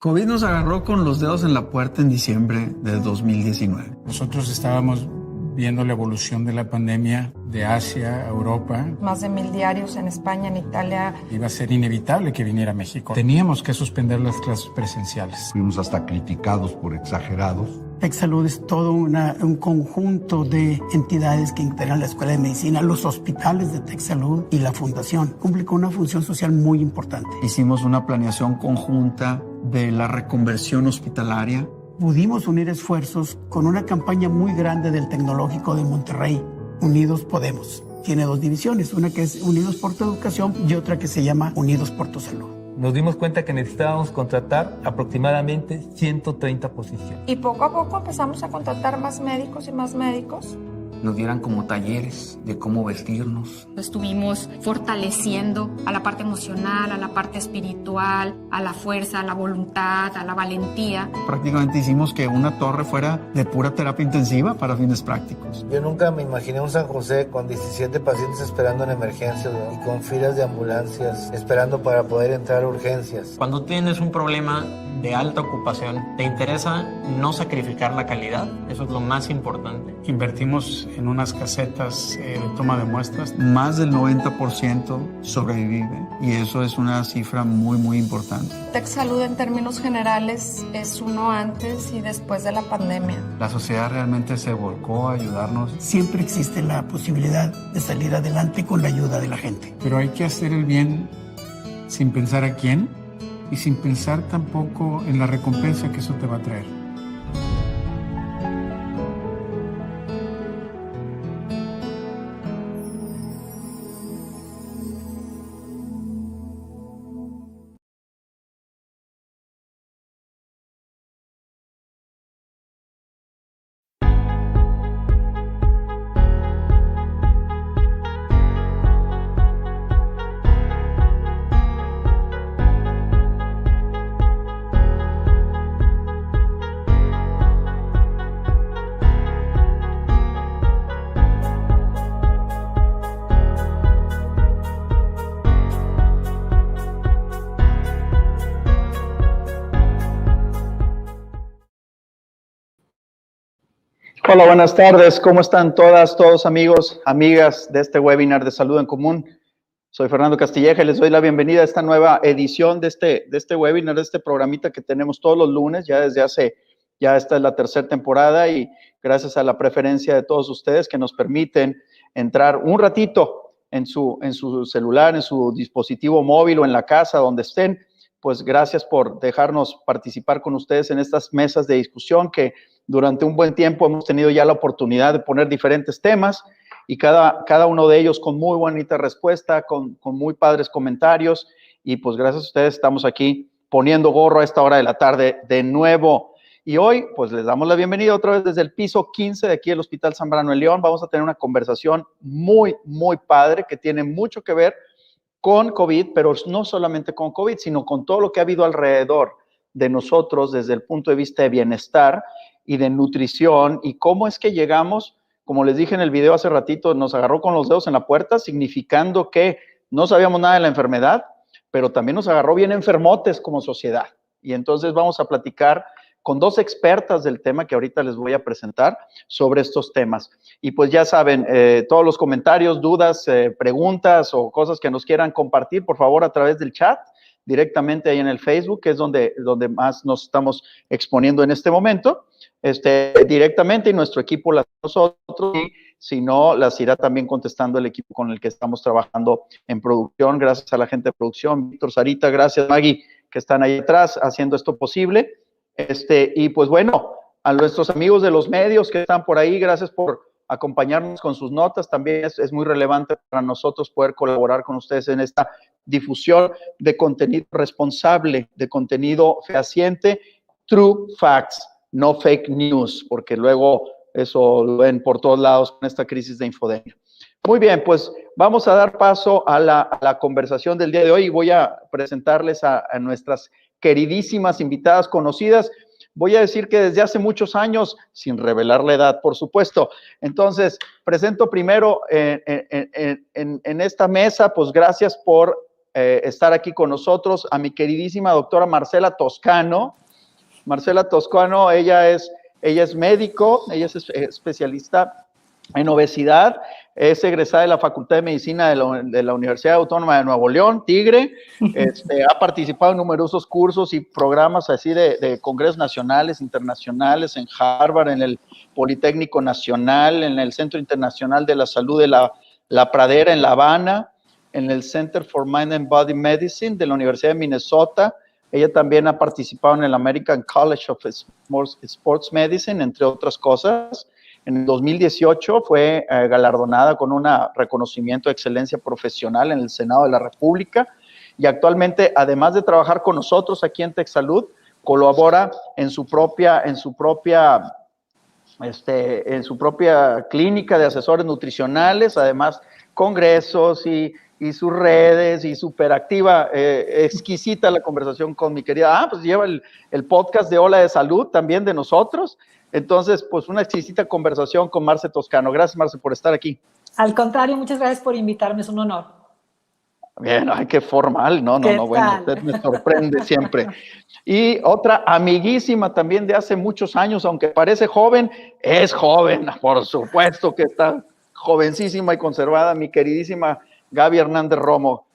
COVID nos agarró con los dedos en la puerta en diciembre de 2019. Nosotros estábamos viendo la evolución de la pandemia de Asia a Europa. Más de 1000 diarios en España, en Italia. Iba a ser inevitable que viniera a México. Teníamos que suspender las clases presenciales. Fuimos hasta criticados por exagerados. TecSalud es todo un conjunto de entidades que integran la Escuela de Medicina, los hospitales de TecSalud y la Fundación. Cumple con una función social muy importante. Hicimos una planeación conjunta de la reconversión hospitalaria. Pudimos unir esfuerzos con una campaña muy grande del Tecnológico de Monterrey, Unidos Podemos. Tiene dos divisiones, una que es Unidos por tu Educación y otra que se llama Unidos por tu Salud. Nos dimos cuenta que necesitábamos contratar aproximadamente 130 posiciones. Y poco a poco empezamos a contratar más médicos y más médicos. Nos dieran como talleres de cómo vestirnos. Estuvimos fortaleciendo a la parte emocional, a la parte espiritual, a la fuerza, a la voluntad, a la valentía. Prácticamente hicimos que una torre fuera de pura terapia intensiva para fines prácticos. Yo nunca me imaginé un San José con 17 pacientes esperando en emergencias, ¿no? Y con filas de ambulancias esperando para poder entrar a urgencias. Cuando tienes un problema de alta ocupación, te interesa no sacrificar la calidad, eso es lo más importante. Invertimos en unas casetas de toma de muestras. Más del 90% sobrevive y eso es una cifra muy importante. TecSalud en términos generales es uno antes y después de la pandemia. La sociedad realmente se volcó a ayudarnos. Siempre existe la posibilidad de salir adelante con la ayuda de la gente. Pero hay que hacer el bien sin pensar a quién y sin pensar tampoco en la recompensa que eso te va a traer. Hola, buenas tardes. ¿Cómo están todas, todos amigos, amigas de este webinar de Salud en Común? Soy Fernando Castilleja y les doy la bienvenida a esta nueva edición de este webinar, de este programita que tenemos todos los lunes, ya esta es la tercera temporada y gracias a la preferencia de todos ustedes que nos permiten entrar un ratito en su celular, en su dispositivo móvil o en la casa donde estén, pues gracias por dejarnos participar con ustedes en estas mesas de discusión que durante un buen tiempo hemos tenido ya la oportunidad de poner diferentes temas y cada uno de ellos con muy bonita respuesta, con muy padres comentarios y pues gracias a ustedes estamos aquí poniendo gorro a esta hora de la tarde de nuevo. Y hoy pues les damos la bienvenida otra vez desde el piso 15 de aquí del Hospital Zambrano en León. Vamos a tener una conversación muy padre que tiene mucho que ver con COVID, pero no solamente con COVID, sino con todo lo que ha habido alrededor de nosotros desde el punto de vista de bienestar y de nutrición y cómo es que llegamos, como les dije en el video hace ratito, nos agarró con los dedos en la puerta, significando que no sabíamos nada de la enfermedad, pero también nos agarró bien enfermotes como sociedad. Y entonces vamos a platicar con dos expertas del tema que ahorita les voy a presentar sobre estos temas. Y pues ya saben, todos los comentarios, dudas, preguntas o cosas que nos quieran compartir, por favor, a través del chat, directamente ahí en el Facebook, que es donde más nos estamos exponiendo en este momento, directamente, y nuestro equipo las nosotros, y si no, las irá también contestando el equipo con el que estamos trabajando en producción. Gracias a la gente de producción, Víctor, Sarita, gracias, Maggie, que están ahí atrás haciendo esto posible. Y pues bueno, a nuestros amigos de los medios que están por ahí, gracias por acompañarnos con sus notas. También es muy relevante para nosotros poder colaborar con ustedes en esta difusión de contenido responsable, de contenido fehaciente, true facts, no fake news, porque luego eso lo ven por todos lados con esta crisis de infodemia. Muy bien, pues vamos a dar paso a la conversación del día de hoy y voy a presentarles a nuestras queridísimas invitadas conocidas. Voy a decir que desde hace muchos años, sin revelar la edad, por supuesto. Entonces, presento primero en esta mesa, pues gracias por estar aquí con nosotros a mi queridísima doctora Marcela Toscano. Marcela Toscano, ella es médico, ella es especialista en obesidad, es egresada de la Facultad de Medicina de la Universidad Autónoma de Nuevo León, Tigre. Ha participado en numerosos cursos y programas así de congresos nacionales, internacionales, en Harvard, en el Politécnico Nacional, en el Centro Internacional de la Salud de la Pradera en La Habana, en el Center for Mind and Body Medicine de la Universidad de Minnesota. Ella también ha participado en el American College of Sports Medicine, entre otras cosas. En el 2018 fue galardonada con un reconocimiento de excelencia profesional en el Senado de la República, y actualmente, además de trabajar con nosotros aquí en TechSalud, colabora en su propia clínica de asesores nutricionales, además congresos y sus redes, y súper activa, exquisita la conversación con mi querida, pues lleva el podcast de Ola de Salud también de nosotros. Entonces, pues una exquisita conversación con Marce Toscano. Gracias, Marce, por estar aquí. Al contrario, muchas gracias por invitarme, es un honor. Bien, ay, qué formal, no, bueno, usted me sorprende siempre. Y otra amiguísima también de hace muchos años, aunque parece joven, es joven, por supuesto que está jovencísima y conservada, mi queridísima Gaby Hernández Romo.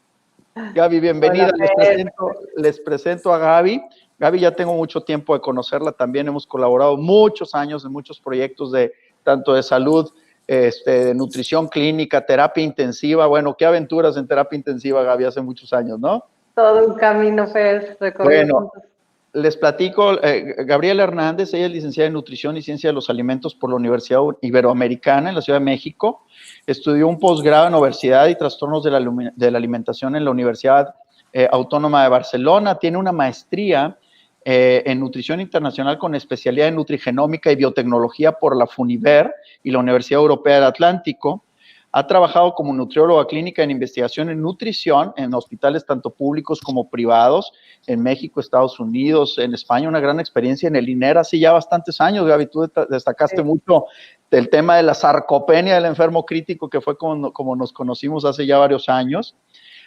Gaby, bienvenida. Les presento a Gaby. Gaby, ya tengo mucho tiempo de conocerla, también hemos colaborado muchos años en muchos proyectos tanto de salud, de nutrición clínica, terapia intensiva. Bueno, qué aventuras en terapia intensiva, Gaby, hace muchos años, ¿no? Todo un camino, Fer, recorrido. Bueno, les platico, Gabriela Hernández, ella es licenciada en Nutrición y Ciencia de los Alimentos por la Universidad Iberoamericana en la Ciudad de México. Estudió un posgrado en Obesidad y Trastornos de la Alimentación en la Universidad Autónoma de Barcelona. Tiene una maestría en Nutrición Internacional con especialidad en Nutrigenómica y Biotecnología por la FUNIVER y la Universidad Europea del Atlántico. Ha trabajado como nutrióloga clínica en investigación en nutrición en hospitales tanto públicos como privados en México, Estados Unidos, en España. Una gran experiencia en el INER hace ya bastantes años. Gaby, tú destacaste mucho del tema de la sarcopenia del enfermo crítico, que fue como nos conocimos hace ya varios años.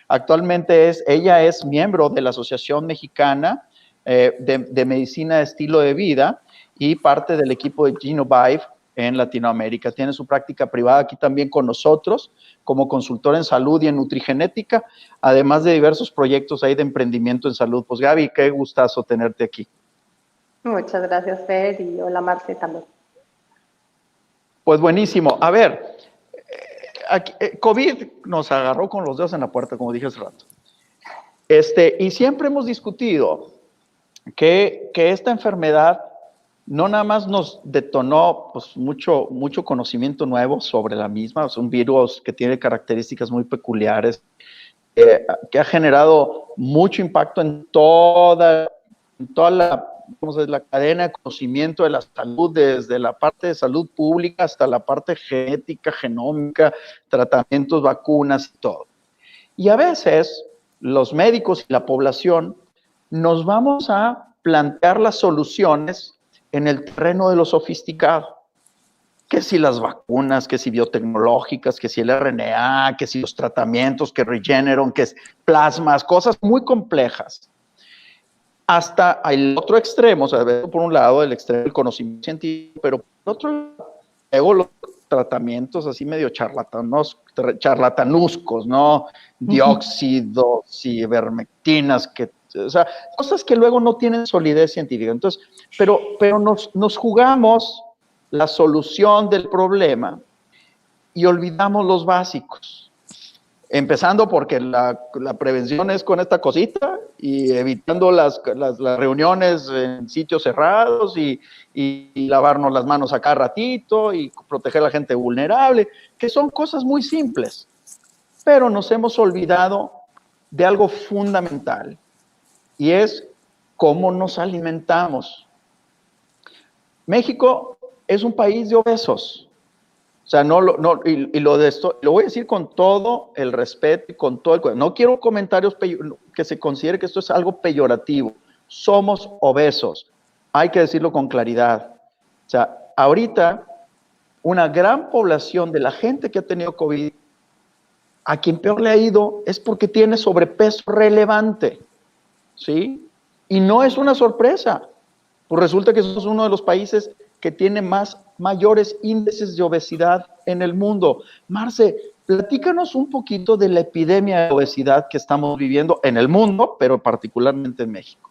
Actualmente ella es miembro de la Asociación Mexicana de Medicina de Estilo de Vida y parte del equipo de Genovive en Latinoamérica. Tiene su práctica privada aquí también con nosotros como consultor en salud y en nutrigenética, además de diversos proyectos ahí de emprendimiento en salud. Pues Gaby, qué gustazo tenerte aquí. Muchas gracias, Fer, y hola, Marce, también. Pues buenísimo. A ver, COVID nos agarró con los dedos en la puerta, como dije hace rato. Y siempre hemos discutido que esta enfermedad no nada más nos detonó pues, mucho conocimiento nuevo sobre la misma, es un virus que tiene características muy peculiares, que ha generado mucho impacto en toda la cadena de conocimiento de la salud, desde la parte de salud pública hasta la parte genética, genómica, tratamientos, vacunas y todo. Y a veces los médicos y la población nos vamos a plantear las soluciones en el terreno de lo sofisticado. Que si las vacunas, que si biotecnológicas, que si el RNA, que si los tratamientos, que Regeneron, que es plasmas, cosas muy complejas. Hasta el otro extremo, o sea, por un lado el extremo del conocimiento científico, pero por otro lado, luego los tratamientos así medio charlatanuscos, ¿no? Dióxidos y ivermectinas, o sea, cosas que luego no tienen solidez científica. Entonces, pero nos jugamos la solución del problema y olvidamos los básicos. Empezando porque la prevención es con esta cosita y evitando las reuniones en sitios cerrados y lavarnos las manos a cada ratito y proteger a la gente vulnerable, que son cosas muy simples. Pero nos hemos olvidado de algo fundamental y es cómo nos alimentamos. México es un país de obesos. O sea, lo voy a decir con todo el respeto y con todo el... No quiero comentarios que se considere que esto es algo peyorativo. Somos obesos. Hay que decirlo con claridad. O sea, ahorita una gran población de la gente que ha tenido COVID a quien peor le ha ido es porque tiene sobrepeso relevante, ¿sí? Y no es una sorpresa, pues resulta que somos uno de los países que tiene mayores índices de obesidad en el mundo. Marce, platícanos un poquito de la epidemia de obesidad que estamos viviendo en el mundo, pero particularmente en México.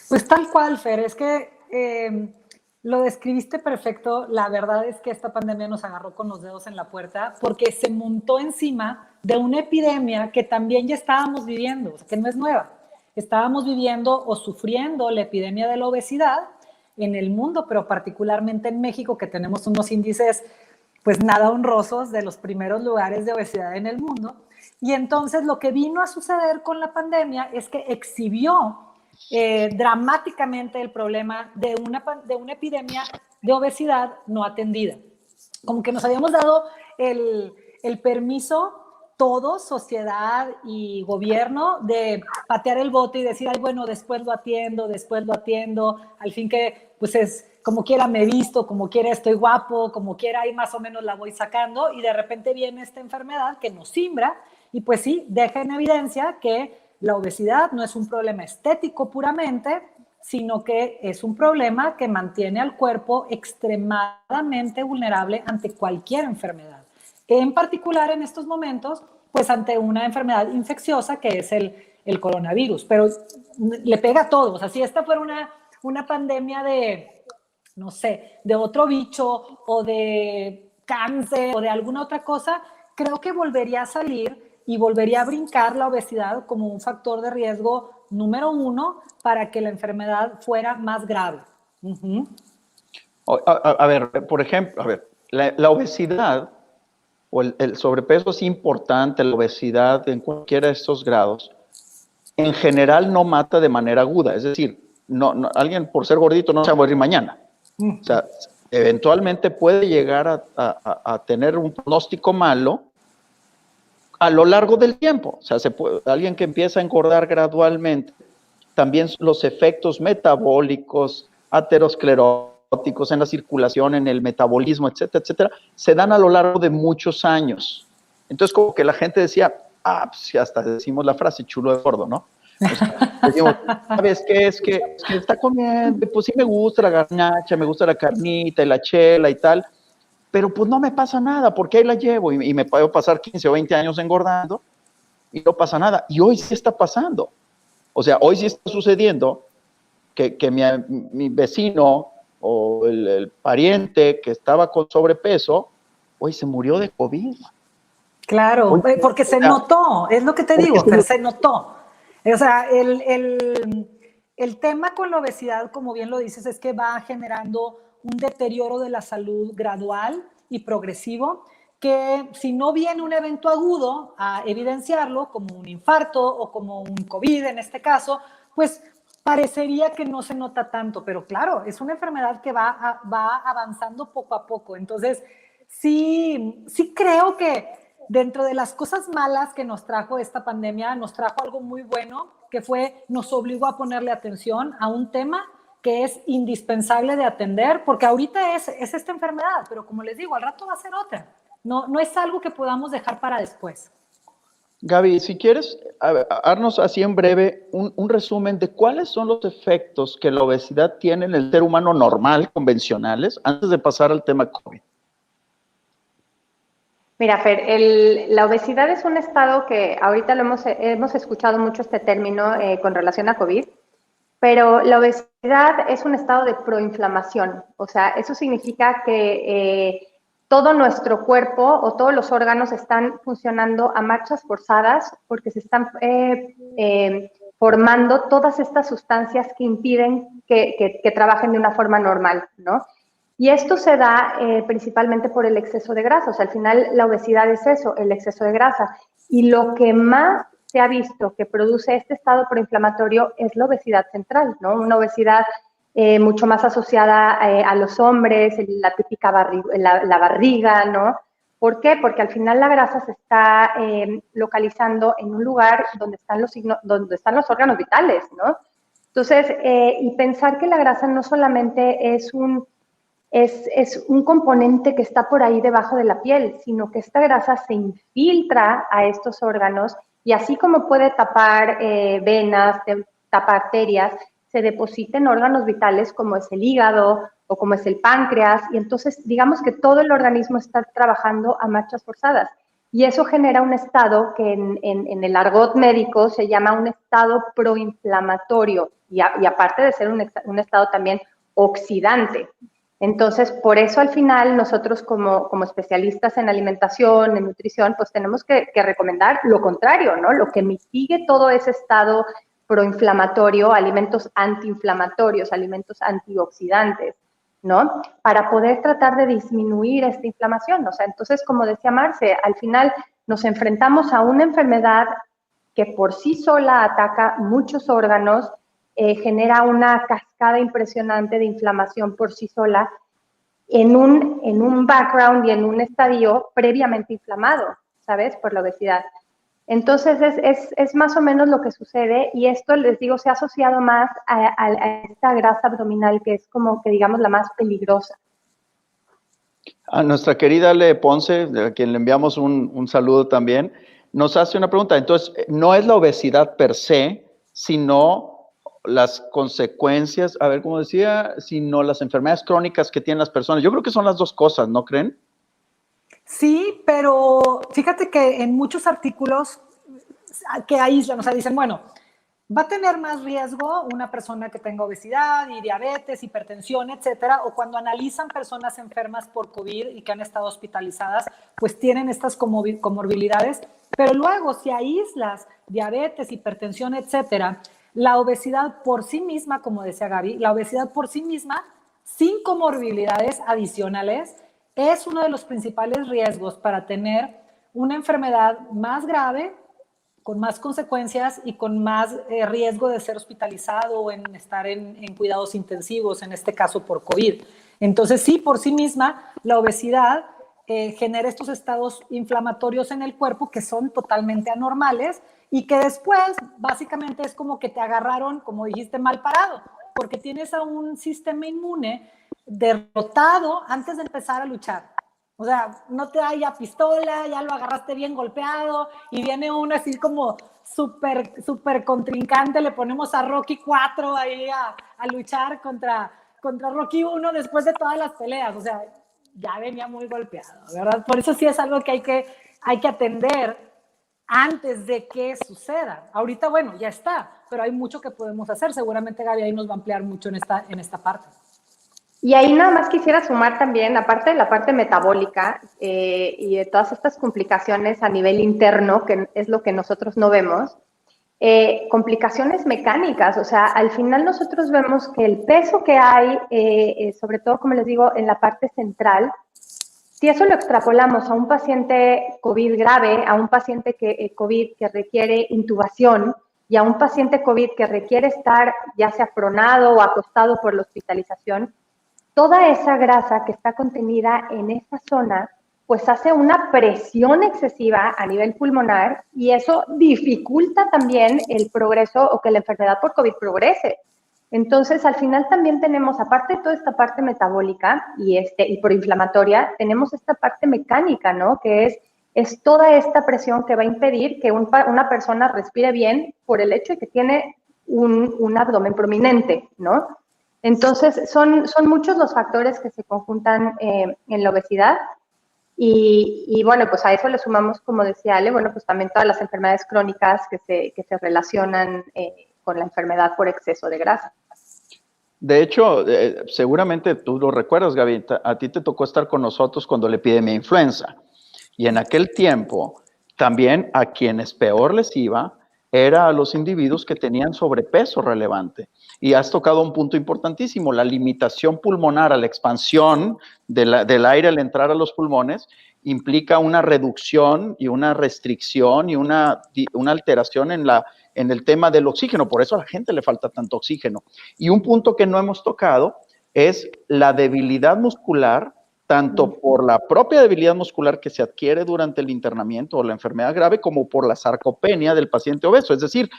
Pues tal cual, Fer, es que lo describiste perfecto. La verdad es que esta pandemia nos agarró con los dedos en la puerta porque se montó encima de una epidemia que también ya estábamos viviendo, o sea, que no es nueva. Estábamos viviendo o sufriendo la epidemia de la obesidad en el mundo, pero particularmente en México, que tenemos unos índices pues nada honrosos, de los primeros lugares de obesidad en el mundo. Y entonces lo que vino a suceder con la pandemia es que exhibió dramáticamente el problema de una epidemia de obesidad no atendida. Como que nos habíamos dado el permiso, todos, sociedad y gobierno, de patear el bote y decir, ay, bueno, después lo atiendo, al fin que, pues es, como quiera me visto, como quiera estoy guapo, como quiera ahí más o menos la voy sacando, y de repente viene esta enfermedad que nos simbra, y pues sí, deja en evidencia que la obesidad no es un problema estético puramente, sino que es un problema que mantiene al cuerpo extremadamente vulnerable ante cualquier enfermedad. En particular en estos momentos, pues ante una enfermedad infecciosa que es el coronavirus, pero le pega a todos. O sea, si esta fuera una pandemia de, no sé, de otro bicho o de cáncer o de alguna otra cosa, creo que volvería a salir y volvería a brincar la obesidad como un factor de riesgo número 1 para que la enfermedad fuera más grave. A ver, por ejemplo, la obesidad o el sobrepeso es importante, la obesidad en cualquiera de estos grados, en general no mata de manera aguda, es decir, alguien por ser gordito no se va a morir mañana. O sea, eventualmente puede llegar a tener un pronóstico malo a lo largo del tiempo. O sea, alguien que empieza a engordar gradualmente, también los efectos metabólicos, ateroscleróticos en la circulación, en el metabolismo, etcétera, etcétera, se dan a lo largo de muchos años. Entonces, como que la gente decía, pues hasta decimos la frase, chulo de gordo, ¿no? O sea, decimos, ¿sabes qué? Es que está comiendo, pues sí me gusta la garnacha, me gusta la carnita y la chela y tal, pero pues no me pasa nada, porque ahí la llevo y me puedo pasar 15 o 20 años engordando y no pasa nada. Y hoy sí está pasando. O sea, hoy sí está sucediendo que mi vecino o el pariente que estaba con sobrepeso, hoy se murió de COVID. Claro, porque se notó, es lo que te digo, pero se notó. O sea, el tema con la obesidad, como bien lo dices, es que va generando un deterioro de la salud gradual y progresivo, que si no viene un evento agudo a evidenciarlo, como un infarto o como un COVID en este caso, pues parecería que no se nota tanto, pero claro, es una enfermedad que va avanzando poco a poco. Entonces, sí creo que dentro de las cosas malas que nos trajo esta pandemia, nos trajo algo muy bueno, que nos obligó a ponerle atención a un tema que es indispensable de atender, porque ahorita es esta enfermedad, pero como les digo, al rato va a ser otra. No es algo que podamos dejar para después. Gaby, si quieres, darnos así en breve un resumen de cuáles son los efectos que la obesidad tiene en el ser humano normal, convencionales, antes de pasar al tema COVID. Mira, Fer, la obesidad es un estado que ahorita hemos escuchado mucho este término con relación a COVID, pero la obesidad es un estado de proinflamación. O sea, eso significa que todo nuestro cuerpo o todos los órganos están funcionando a marchas forzadas porque se están formando todas estas sustancias que impiden que trabajen de una forma normal, ¿no? Y esto se da principalmente por el exceso de grasa. O sea, al final la obesidad es eso, el exceso de grasa. Y lo que más se ha visto que produce este estado proinflamatorio es la obesidad central, ¿no? Una obesidad mucho más asociada a los hombres, la típica la barriga, ¿no? ¿Por qué? Porque al final la grasa se está localizando en un lugar donde están los órganos vitales, ¿no? Entonces, y pensar que la grasa no solamente es es un componente que está por ahí debajo de la piel, sino que esta grasa se infiltra a estos órganos y así como puede tapar venas, tapar arterias, se deposita en órganos vitales como es el hígado o como es el páncreas, y entonces digamos que todo el organismo está trabajando a marchas forzadas. Y eso genera un estado que en el argot médico se llama un estado proinflamatorio y aparte de ser un estado también oxidante. Entonces, por eso al final nosotros como especialistas en alimentación, en nutrición, pues tenemos que recomendar lo contrario, ¿no? Lo que mitigue todo ese estado proinflamatorio, alimentos antiinflamatorios, alimentos antioxidantes, ¿no? Para poder tratar de disminuir esta inflamación. O sea, entonces, como decía Marce, al final nos enfrentamos a una enfermedad que por sí sola ataca muchos órganos, genera una cascada impresionante de inflamación por sí sola en un background y en un estadio previamente inflamado, ¿sabes? Por la obesidad. Entonces, es más o menos lo que sucede, y esto, les digo, se ha asociado más a esta grasa abdominal, que es como que, digamos, la más peligrosa. A nuestra querida Ale Ponce, a quien le enviamos un saludo también, nos hace una pregunta. Entonces, no es la obesidad per se, sino las consecuencias, a ver cómo decía, sino las enfermedades crónicas que tienen las personas. Yo creo que son las dos cosas, ¿no creen? Sí, pero fíjate que en muchos artículos que aíslan, o sea, dicen, bueno, va a tener más riesgo una persona que tenga obesidad y diabetes, hipertensión, etcétera, o cuando analizan personas enfermas por COVID y que han estado hospitalizadas, pues tienen estas comorbilidades, pero luego si aíslas diabetes, hipertensión, etcétera, la obesidad por sí misma, como decía Gaby, la obesidad por sí misma, sin comorbilidades adicionales, es uno de los principales riesgos para tener una enfermedad más grave, con más consecuencias y con más riesgo de ser hospitalizado o en estar en cuidados intensivos, en este caso por COVID. Entonces, sí, por sí misma, la obesidad genera estos estados inflamatorios en el cuerpo que son totalmente anormales y que después, básicamente, es como que te agarraron, como dijiste, mal parado, porque tienes a un sistema inmune derrotado antes de empezar a luchar. O sea, no te da ya pistola, ya lo agarraste bien golpeado y viene uno así como súper contrincante, le ponemos a Rocky 4 ahí a luchar contra Rocky 1 después de todas las peleas. O sea, ya venía muy golpeado, ¿verdad? Por eso sí es algo que hay que atender antes de que suceda. Ahorita, bueno, ya está, pero hay mucho que podemos hacer. Seguramente Gaby ahí nos va a ampliar mucho en esta parte. Y ahí nada más quisiera sumar también, aparte de la parte metabólica y de todas estas complicaciones a nivel interno, que es lo que nosotros no vemos, complicaciones mecánicas. O sea, al final nosotros vemos que el peso que hay, sobre todo, como les digo, en la parte central, si eso lo extrapolamos a un paciente COVID grave, a un paciente COVID que requiere intubación y a un paciente COVID que requiere estar ya sea pronado o acostado por la hospitalización, toda esa grasa que está contenida en esa zona, pues hace una presión excesiva a nivel pulmonar y eso dificulta también el progreso o que la enfermedad por COVID progrese. Entonces, al final también tenemos, aparte de toda esta parte metabólica y proinflamatoria, tenemos esta parte mecánica, ¿no? Que es toda esta presión que va a impedir que una persona respire bien por el hecho de que tiene un abdomen prominente, ¿no? Entonces, son muchos los factores que se conjuntan en la obesidad y bueno, pues a eso le sumamos, como decía Ale, bueno, pues también todas las enfermedades crónicas que se relacionan con la enfermedad por exceso de grasa. De hecho, seguramente tú lo recuerdas, Gaby, a ti te tocó estar con nosotros cuando la epidemia de influenza y en aquel tiempo también a quienes peor les iba era a los individuos que tenían sobrepeso relevante. Y has tocado un punto importantísimo, la limitación pulmonar a la expansión del aire al entrar a los pulmones implica una reducción y una restricción y una alteración en el tema del oxígeno. Por eso a la gente le falta tanto oxígeno. Y un punto que no hemos tocado es la debilidad muscular, tanto por la propia debilidad muscular que se adquiere durante el internamiento o la enfermedad grave, como por la sarcopenia del paciente obeso. Es decir,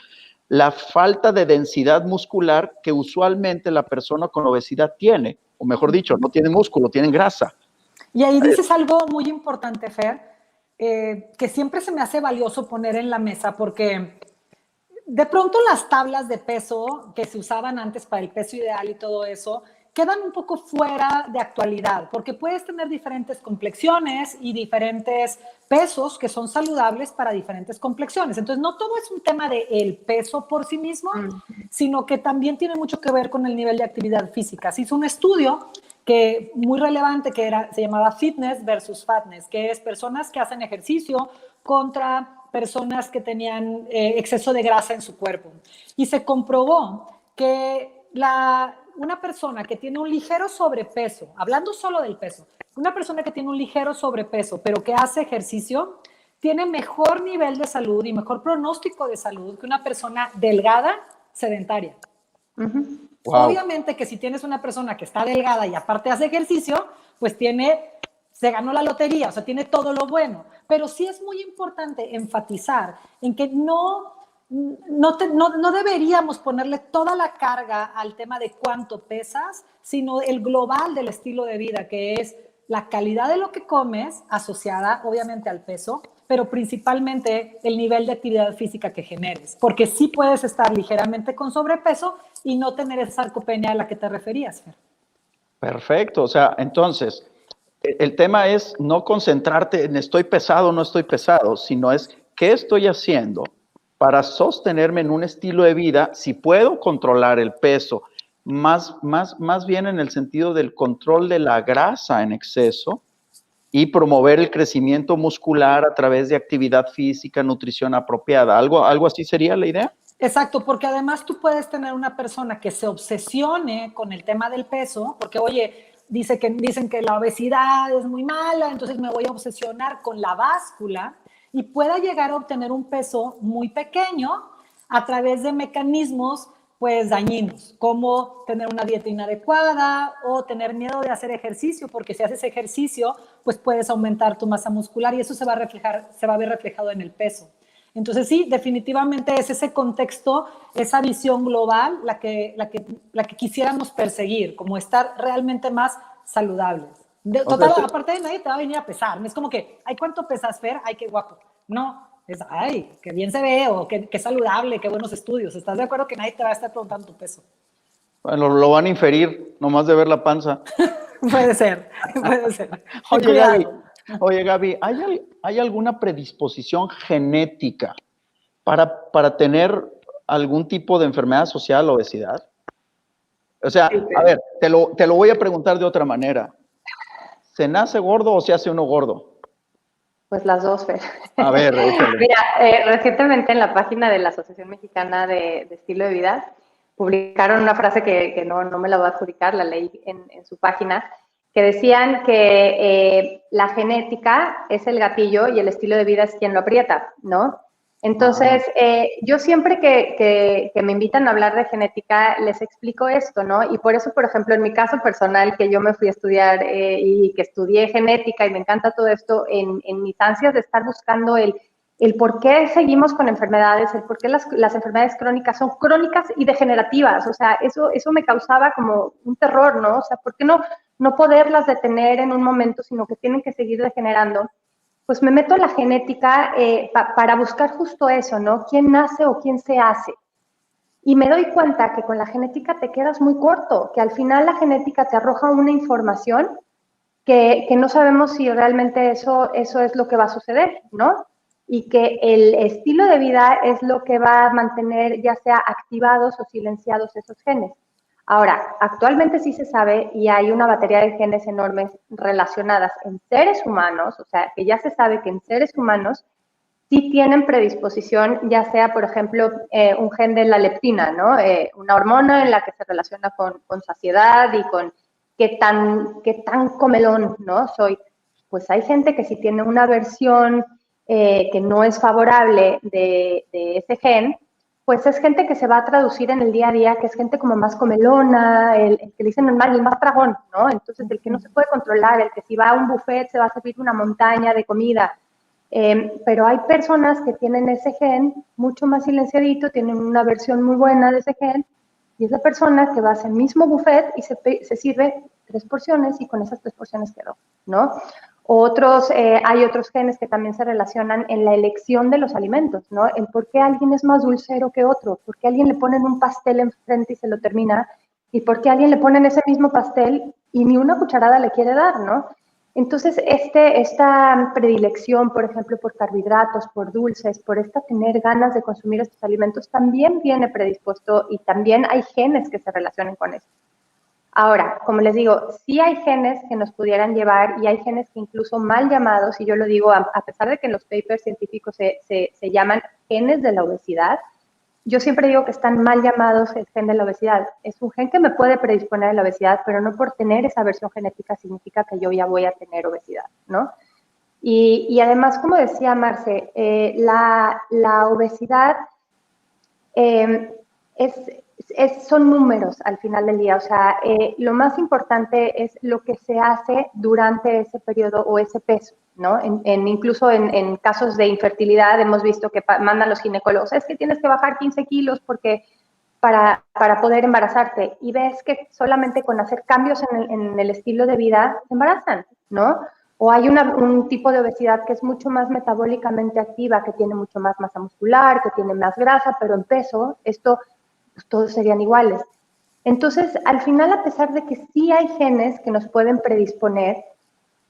la falta de densidad muscular que usualmente la persona con obesidad tiene, o mejor dicho, no tiene músculo, tienen grasa. Y ahí dices algo muy importante, Fer, que siempre se me hace valioso poner en la mesa, porque de pronto las tablas de peso que se usaban antes para el peso ideal y todo eso, quedan un poco fuera de actualidad, porque puedes tener diferentes complexiones y diferentes pesos que son saludables para diferentes complexiones. Entonces, no todo es un tema del peso por sí mismo, sino que también tiene mucho que ver con el nivel de actividad física. Se hizo un estudio que muy relevante que se llamaba Fitness versus Fatness, que es personas que hacen ejercicio contra personas que tenían exceso de grasa en su cuerpo. Y se comprobó que una persona que tiene un ligero sobrepeso, hablando solo del peso, una persona que tiene un ligero sobrepeso, pero que hace ejercicio, tiene mejor nivel de salud y mejor pronóstico de salud que una persona delgada, sedentaria. Wow. Obviamente que si tienes una persona que está delgada y aparte hace ejercicio, pues se ganó la lotería, o sea, tiene todo lo bueno. Pero sí es muy importante enfatizar en que no deberíamos ponerle toda la carga al tema de cuánto pesas, sino el global del estilo de vida, que es la calidad de lo que comes, asociada obviamente al peso, pero principalmente el nivel de actividad física que generes, porque sí puedes estar ligeramente con sobrepeso y no tener esa sarcopenia a la que te referías, Fer. Perfecto, o sea, entonces, el tema es no concentrarte en estoy pesado o no estoy pesado, sino es qué estoy haciendo para sostenerme en un estilo de vida, si puedo controlar el peso, más bien en el sentido del control de la grasa en exceso y promover el crecimiento muscular a través de actividad física, nutrición apropiada. ¿Algo así sería la idea? Exacto, porque además tú puedes tener una persona que se obsesione con el tema del peso, porque oye, dicen que la obesidad es muy mala, entonces me voy a obsesionar con la báscula, y pueda llegar a obtener un peso muy pequeño a través de mecanismos pues dañinos, como tener una dieta inadecuada o tener miedo de hacer ejercicio, porque si haces ejercicio pues puedes aumentar tu masa muscular y eso se va a ver reflejado en el peso. Entonces sí, definitivamente es ese contexto, esa visión global la que quisiéramos perseguir, como estar realmente más saludables. Total, aparte de nadie te va a venir a pesar. No es como que, ay, ¿cuánto pesas, Fer? Ay, qué guapo. No, es, ay, qué bien se ve o qué saludable, qué buenos estudios. ¿Estás de acuerdo que nadie te va a estar preguntando tu peso? Bueno, lo van a inferir, nomás de ver la panza. Puede ser, puede ser. Oye, Gaby, ¿hay alguna predisposición genética para tener algún tipo de enfermedad asociada a la obesidad? O sea, a ver, te lo voy a preguntar de otra manera. ¿Se nace gordo o se hace uno gordo? Pues las dos, Fer. A ver, mira, recientemente en la página de la Asociación Mexicana de Estilo de Vida publicaron una frase que no me la voy a adjudicar, la leí en su página, que decían que la genética es el gatillo y el estilo de vida es quien lo aprieta, ¿no? Entonces, yo siempre que me invitan a hablar de genética, les explico esto, ¿no? Y por eso, por ejemplo, en mi caso personal, que yo me fui a estudiar y que estudié genética y me encanta todo esto, en mis ansias de estar buscando el por qué seguimos con enfermedades, el por qué las enfermedades crónicas son crónicas y degenerativas, o sea, eso me causaba como un terror, ¿no? O sea, ¿por qué no poderlas detener en un momento, sino que tienen que seguir degenerando? Pues me meto en la genética para buscar justo eso, ¿no? ¿Quién nace o quién se hace? Y me doy cuenta que con la genética te quedas muy corto, que al final la genética te arroja una información que no sabemos si realmente eso es lo que va a suceder, ¿no? Y que el estilo de vida es lo que va a mantener ya sea activados o silenciados esos genes. Ahora, actualmente sí se sabe y hay una batería de genes enormes relacionadas en seres humanos, o sea, que ya se sabe que en seres humanos sí tienen predisposición, ya sea, por ejemplo, un gen de la leptina, ¿no? Una hormona en la que se relaciona con saciedad y con qué tan comelón, ¿no? soy. Pues hay gente que sí tiene una versión que no es favorable de ese gen, pues es gente que se va a traducir en el día a día, que es gente como más comelona, el que le dicen normal, el más tragón, ¿no? Entonces, el que no se puede controlar, el que si va a un buffet se va a servir una montaña de comida. Pero hay personas que tienen ese gen mucho más silenciadito, tienen una versión muy buena de ese gen, y es la persona que va a hacer el mismo buffet y se sirve 3 porciones y con esas 3 porciones quedó, ¿no? Hay otros genes que también se relacionan en la elección de los alimentos, ¿no? En por qué alguien es más dulcero que otro, por qué a alguien le ponen un pastel enfrente y se lo termina, y por qué a alguien le ponen ese mismo pastel y ni una cucharada le quiere dar, ¿no? Entonces, esta predilección, por ejemplo, por carbohidratos, por dulces, por tener ganas de consumir estos alimentos, también viene predispuesto y también hay genes que se relacionan con eso. Ahora, como les digo, sí hay genes que nos pudieran llevar y hay genes que incluso mal llamados, y yo lo digo a pesar de que en los papers científicos se llaman genes de la obesidad, yo siempre digo que están mal llamados el gen de la obesidad. Es un gen que me puede predisponer a la obesidad, pero no por tener esa versión genética significa que yo ya voy a tener obesidad, ¿no? Y además, como decía Marce, la obesidad son números al final del día. O sea, lo más importante es lo que se hace durante ese periodo o ese peso, ¿no? Incluso en casos de infertilidad hemos visto que mandan los ginecólogos, es que tienes que bajar 15 kilos para poder embarazarte, y ves que solamente con hacer cambios en el estilo de vida se embarazan, ¿no? O hay un tipo de obesidad que es mucho más metabólicamente activa, que tiene mucho más masa muscular, que tiene más grasa, pero en peso, pues todos serían iguales. Entonces, al final, a pesar de que sí hay genes que nos pueden predisponer,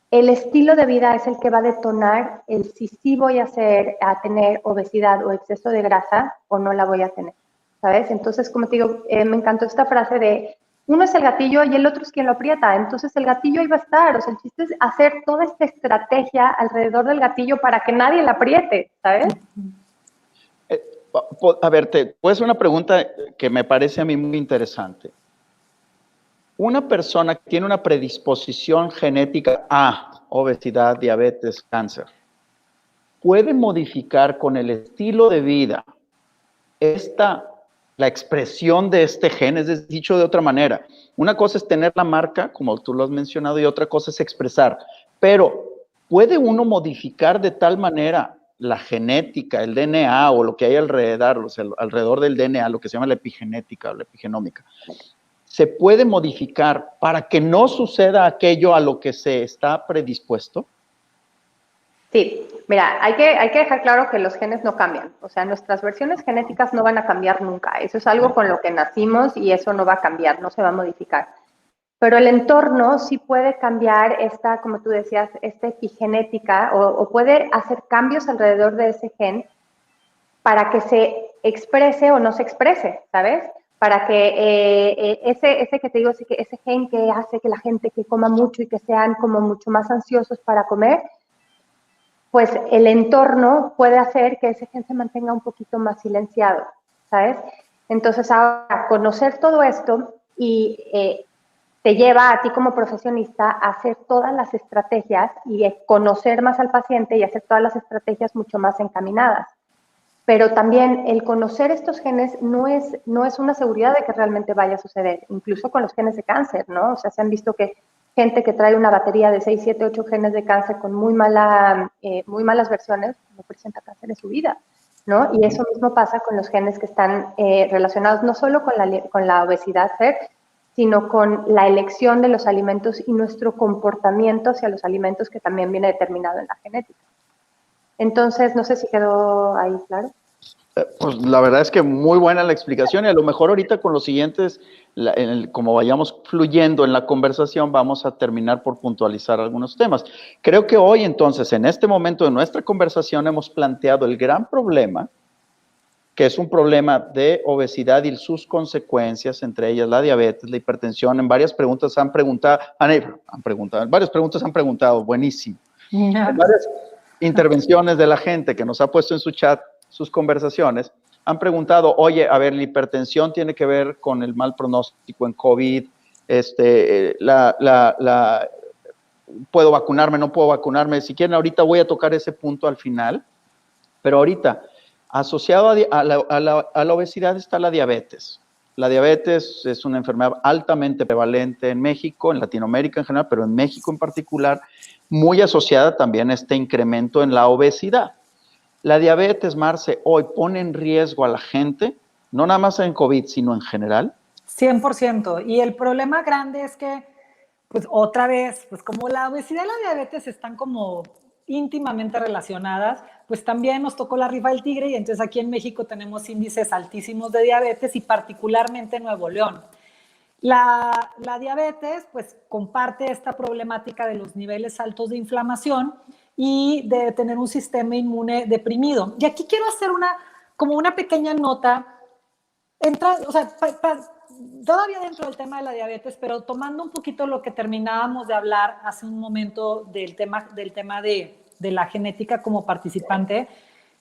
el estilo de vida es el que va a detonar el si sí voy a tener obesidad o exceso de grasa o no la voy a tener, ¿sabes? Entonces, como te digo, me encantó esta frase de uno es el gatillo y el otro es quien lo aprieta. Entonces, el gatillo ahí va a estar. O sea, el chiste es hacer toda esta estrategia alrededor del gatillo para que nadie la apriete, ¿sabes? A ver, te voy a hacer una pregunta que me parece a mí muy interesante. Una persona que tiene una predisposición genética a obesidad, diabetes, cáncer, ¿puede modificar con el estilo de vida la expresión de este gen? Es dicho de otra manera, una cosa es tener la marca, como tú lo has mencionado, y otra cosa es expresar. Pero, ¿puede uno modificar de tal manera la genética, el DNA o lo que hay alrededor del DNA, lo que se llama la epigenética o la epigenómica? ¿Se puede modificar para que no suceda aquello a lo que se está predispuesto? Sí, mira, hay que dejar claro que los genes no cambian. O sea, nuestras versiones genéticas no van a cambiar nunca. Eso es algo con lo que nacimos y eso no va a cambiar, no se va a modificar. Pero el entorno sí puede cambiar como tú decías, esta epigenética o puede hacer cambios alrededor de ese gen para que se exprese o no se exprese, ¿sabes? Para que ese que te digo, ese gen que hace que la gente que coma mucho y que sean como mucho más ansiosos para comer, pues el entorno puede hacer que ese gen se mantenga un poquito más silenciado, ¿sabes? Entonces, ahora, conocer todo esto y te lleva a ti como profesionista a hacer todas las estrategias y conocer más al paciente y hacer todas las estrategias mucho más encaminadas. Pero también el conocer estos genes no es una seguridad de que realmente vaya a suceder, incluso con los genes de cáncer, ¿no? O sea, se han visto que gente que trae una batería de 6, 7, 8 genes de cáncer con muy malas versiones, no presenta cáncer en su vida, ¿no? Y eso mismo pasa con los genes que están relacionados no solo con la obesidad, Fer, sino con la elección de los alimentos y nuestro comportamiento hacia los alimentos, que también viene determinado en la genética. Entonces, no sé si quedó ahí claro. Pues la verdad es que muy buena la explicación, y a lo mejor ahorita con los siguientes, como vayamos fluyendo en la conversación, vamos a terminar por puntualizar algunos temas. Creo que hoy entonces, en este momento de nuestra conversación, hemos planteado el gran problema, que es un problema de obesidad y sus consecuencias, entre ellas la diabetes, la hipertensión. En varias preguntas han preguntado, buenísimo. En varias intervenciones de la gente que nos ha puesto en su chat sus conversaciones, han preguntado, oye, a ver, la hipertensión tiene que ver con el mal pronóstico en COVID, ¿puedo vacunarme, no puedo vacunarme? Si quieren, ahorita voy a tocar ese punto al final, pero ahorita, asociado a la obesidad está la diabetes. La diabetes es una enfermedad altamente prevalente en México, en Latinoamérica en general, pero en México en particular, muy asociada también a este incremento en la obesidad. La diabetes, Marce, hoy pone en riesgo a la gente, no nada más en COVID, sino en general. 100%. Y el problema grande es que, pues otra vez, pues como la obesidad y la diabetes están como íntimamente relacionadas, pues también nos tocó la rifa del tigre y entonces aquí en México tenemos índices altísimos de diabetes y particularmente en Nuevo León. La diabetes pues comparte esta problemática de los niveles altos de inflamación y de tener un sistema inmune deprimido. Y aquí quiero hacer como una pequeña nota, todavía dentro del tema de la diabetes, pero tomando un poquito lo que terminábamos de hablar hace un momento del tema de la genética como participante,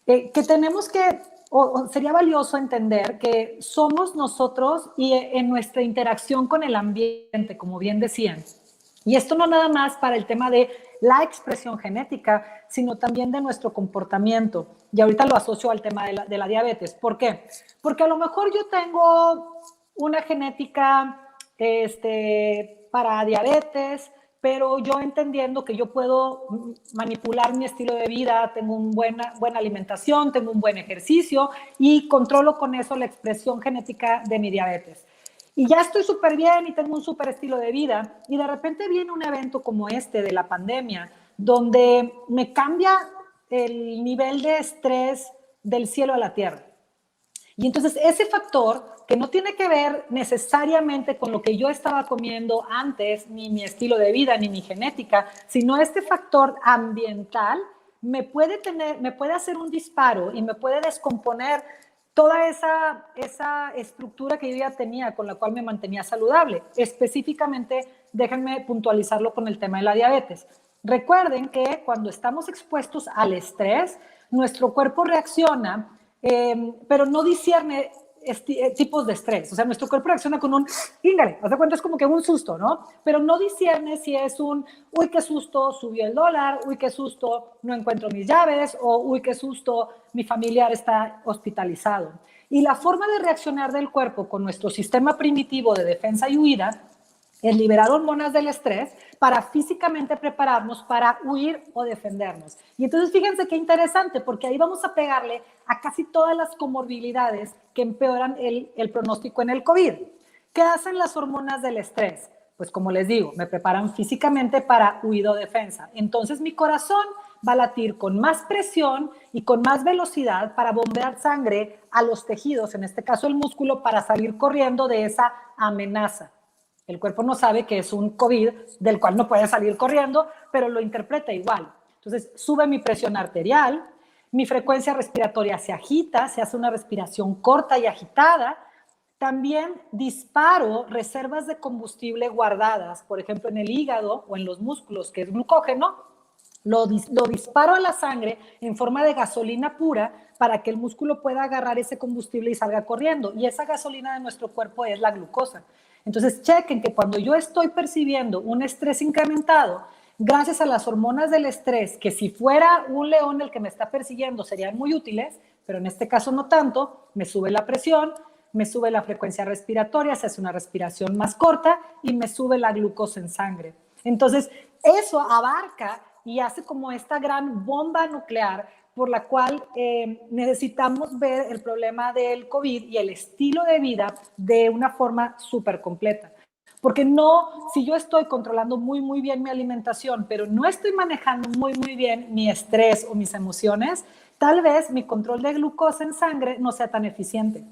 que tenemos que, o sería valioso entender que somos nosotros y en nuestra interacción con el ambiente, como bien decían. Y esto no nada más para el tema de la expresión genética, sino también de nuestro comportamiento. Y ahorita lo asocio al tema de la diabetes. ¿Por qué? Porque a lo mejor yo tengo una genética para diabetes, pero yo entendiendo que yo puedo manipular mi estilo de vida, tengo una buena alimentación, tengo un buen ejercicio y controlo con eso la expresión genética de mi diabetes. Y ya estoy súper bien y tengo un súper estilo de vida y de repente viene un evento como este de la pandemia, donde me cambia el nivel de estrés del cielo a la tierra. Y entonces ese factor que no tiene que ver necesariamente con lo que yo estaba comiendo antes, ni mi estilo de vida, ni mi genética, sino este factor ambiental me puede hacer un disparo y me puede descomponer toda esa estructura que yo ya tenía, con la cual me mantenía saludable. Específicamente, déjenme puntualizarlo con el tema de la diabetes. Recuerden que cuando estamos expuestos al estrés, nuestro cuerpo reacciona, pero no discierne tipos de estrés. O sea, nuestro cuerpo reacciona con un, híngale, haz de cuenta, es como que un susto, ¿no? Pero no discierne si es un, uy, qué susto, subió el dólar, uy, qué susto, no encuentro mis llaves, o uy, qué susto, mi familiar está hospitalizado. Y la forma de reaccionar del cuerpo con nuestro sistema primitivo de defensa y huida es liberar hormonas del estrés para físicamente prepararnos para huir o defendernos. Y entonces fíjense qué interesante, porque ahí vamos a pegarle a casi todas las comorbilidades que empeoran el pronóstico en el COVID. ¿Qué hacen las hormonas del estrés? Pues como les digo, me preparan físicamente para huida o defensa. Entonces mi corazón va a latir con más presión y con más velocidad para bombear sangre a los tejidos, en este caso el músculo, para salir corriendo de esa amenaza. El cuerpo no sabe que es un COVID del cual no puede salir corriendo, pero lo interpreta igual. Entonces, sube mi presión arterial, mi frecuencia respiratoria se agita, se hace una respiración corta y agitada. También disparo reservas de combustible guardadas, por ejemplo, en el hígado o en los músculos, que es glucógeno. Lo disparo a la sangre en forma de gasolina pura para que el músculo pueda agarrar ese combustible y salga corriendo. Y esa gasolina de nuestro cuerpo es la glucosa. Entonces, chequen que cuando yo estoy percibiendo un estrés incrementado, gracias a las hormonas del estrés, que si fuera un león el que me está persiguiendo serían muy útiles, pero en este caso no tanto, me sube la presión, me sube la frecuencia respiratoria, se hace una respiración más corta y me sube la glucosa en sangre. Entonces, eso abarca y hace como esta gran bomba nuclear por la cual necesitamos ver el problema del COVID y el estilo de vida de una forma súper completa. Porque no, si yo estoy controlando muy bien mi alimentación, pero no estoy manejando muy bien mi estrés o mis emociones, tal vez mi control de glucosa en sangre no sea tan eficiente.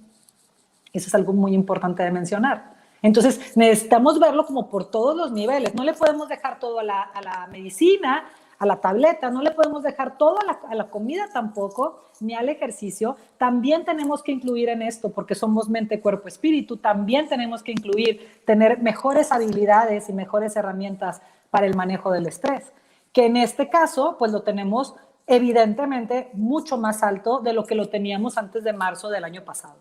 Eso es algo muy importante de mencionar. Entonces, necesitamos verlo como por todos los niveles. No le podemos dejar todo a la medicina, a la tableta, no le podemos dejar todo a la comida tampoco, ni al ejercicio. También tenemos que incluir en esto, porque somos mente, cuerpo, espíritu, también tenemos que incluir tener mejores habilidades y mejores herramientas para el manejo del estrés, que en este caso, pues lo tenemos evidentemente mucho más alto de lo que lo teníamos antes de marzo del año pasado.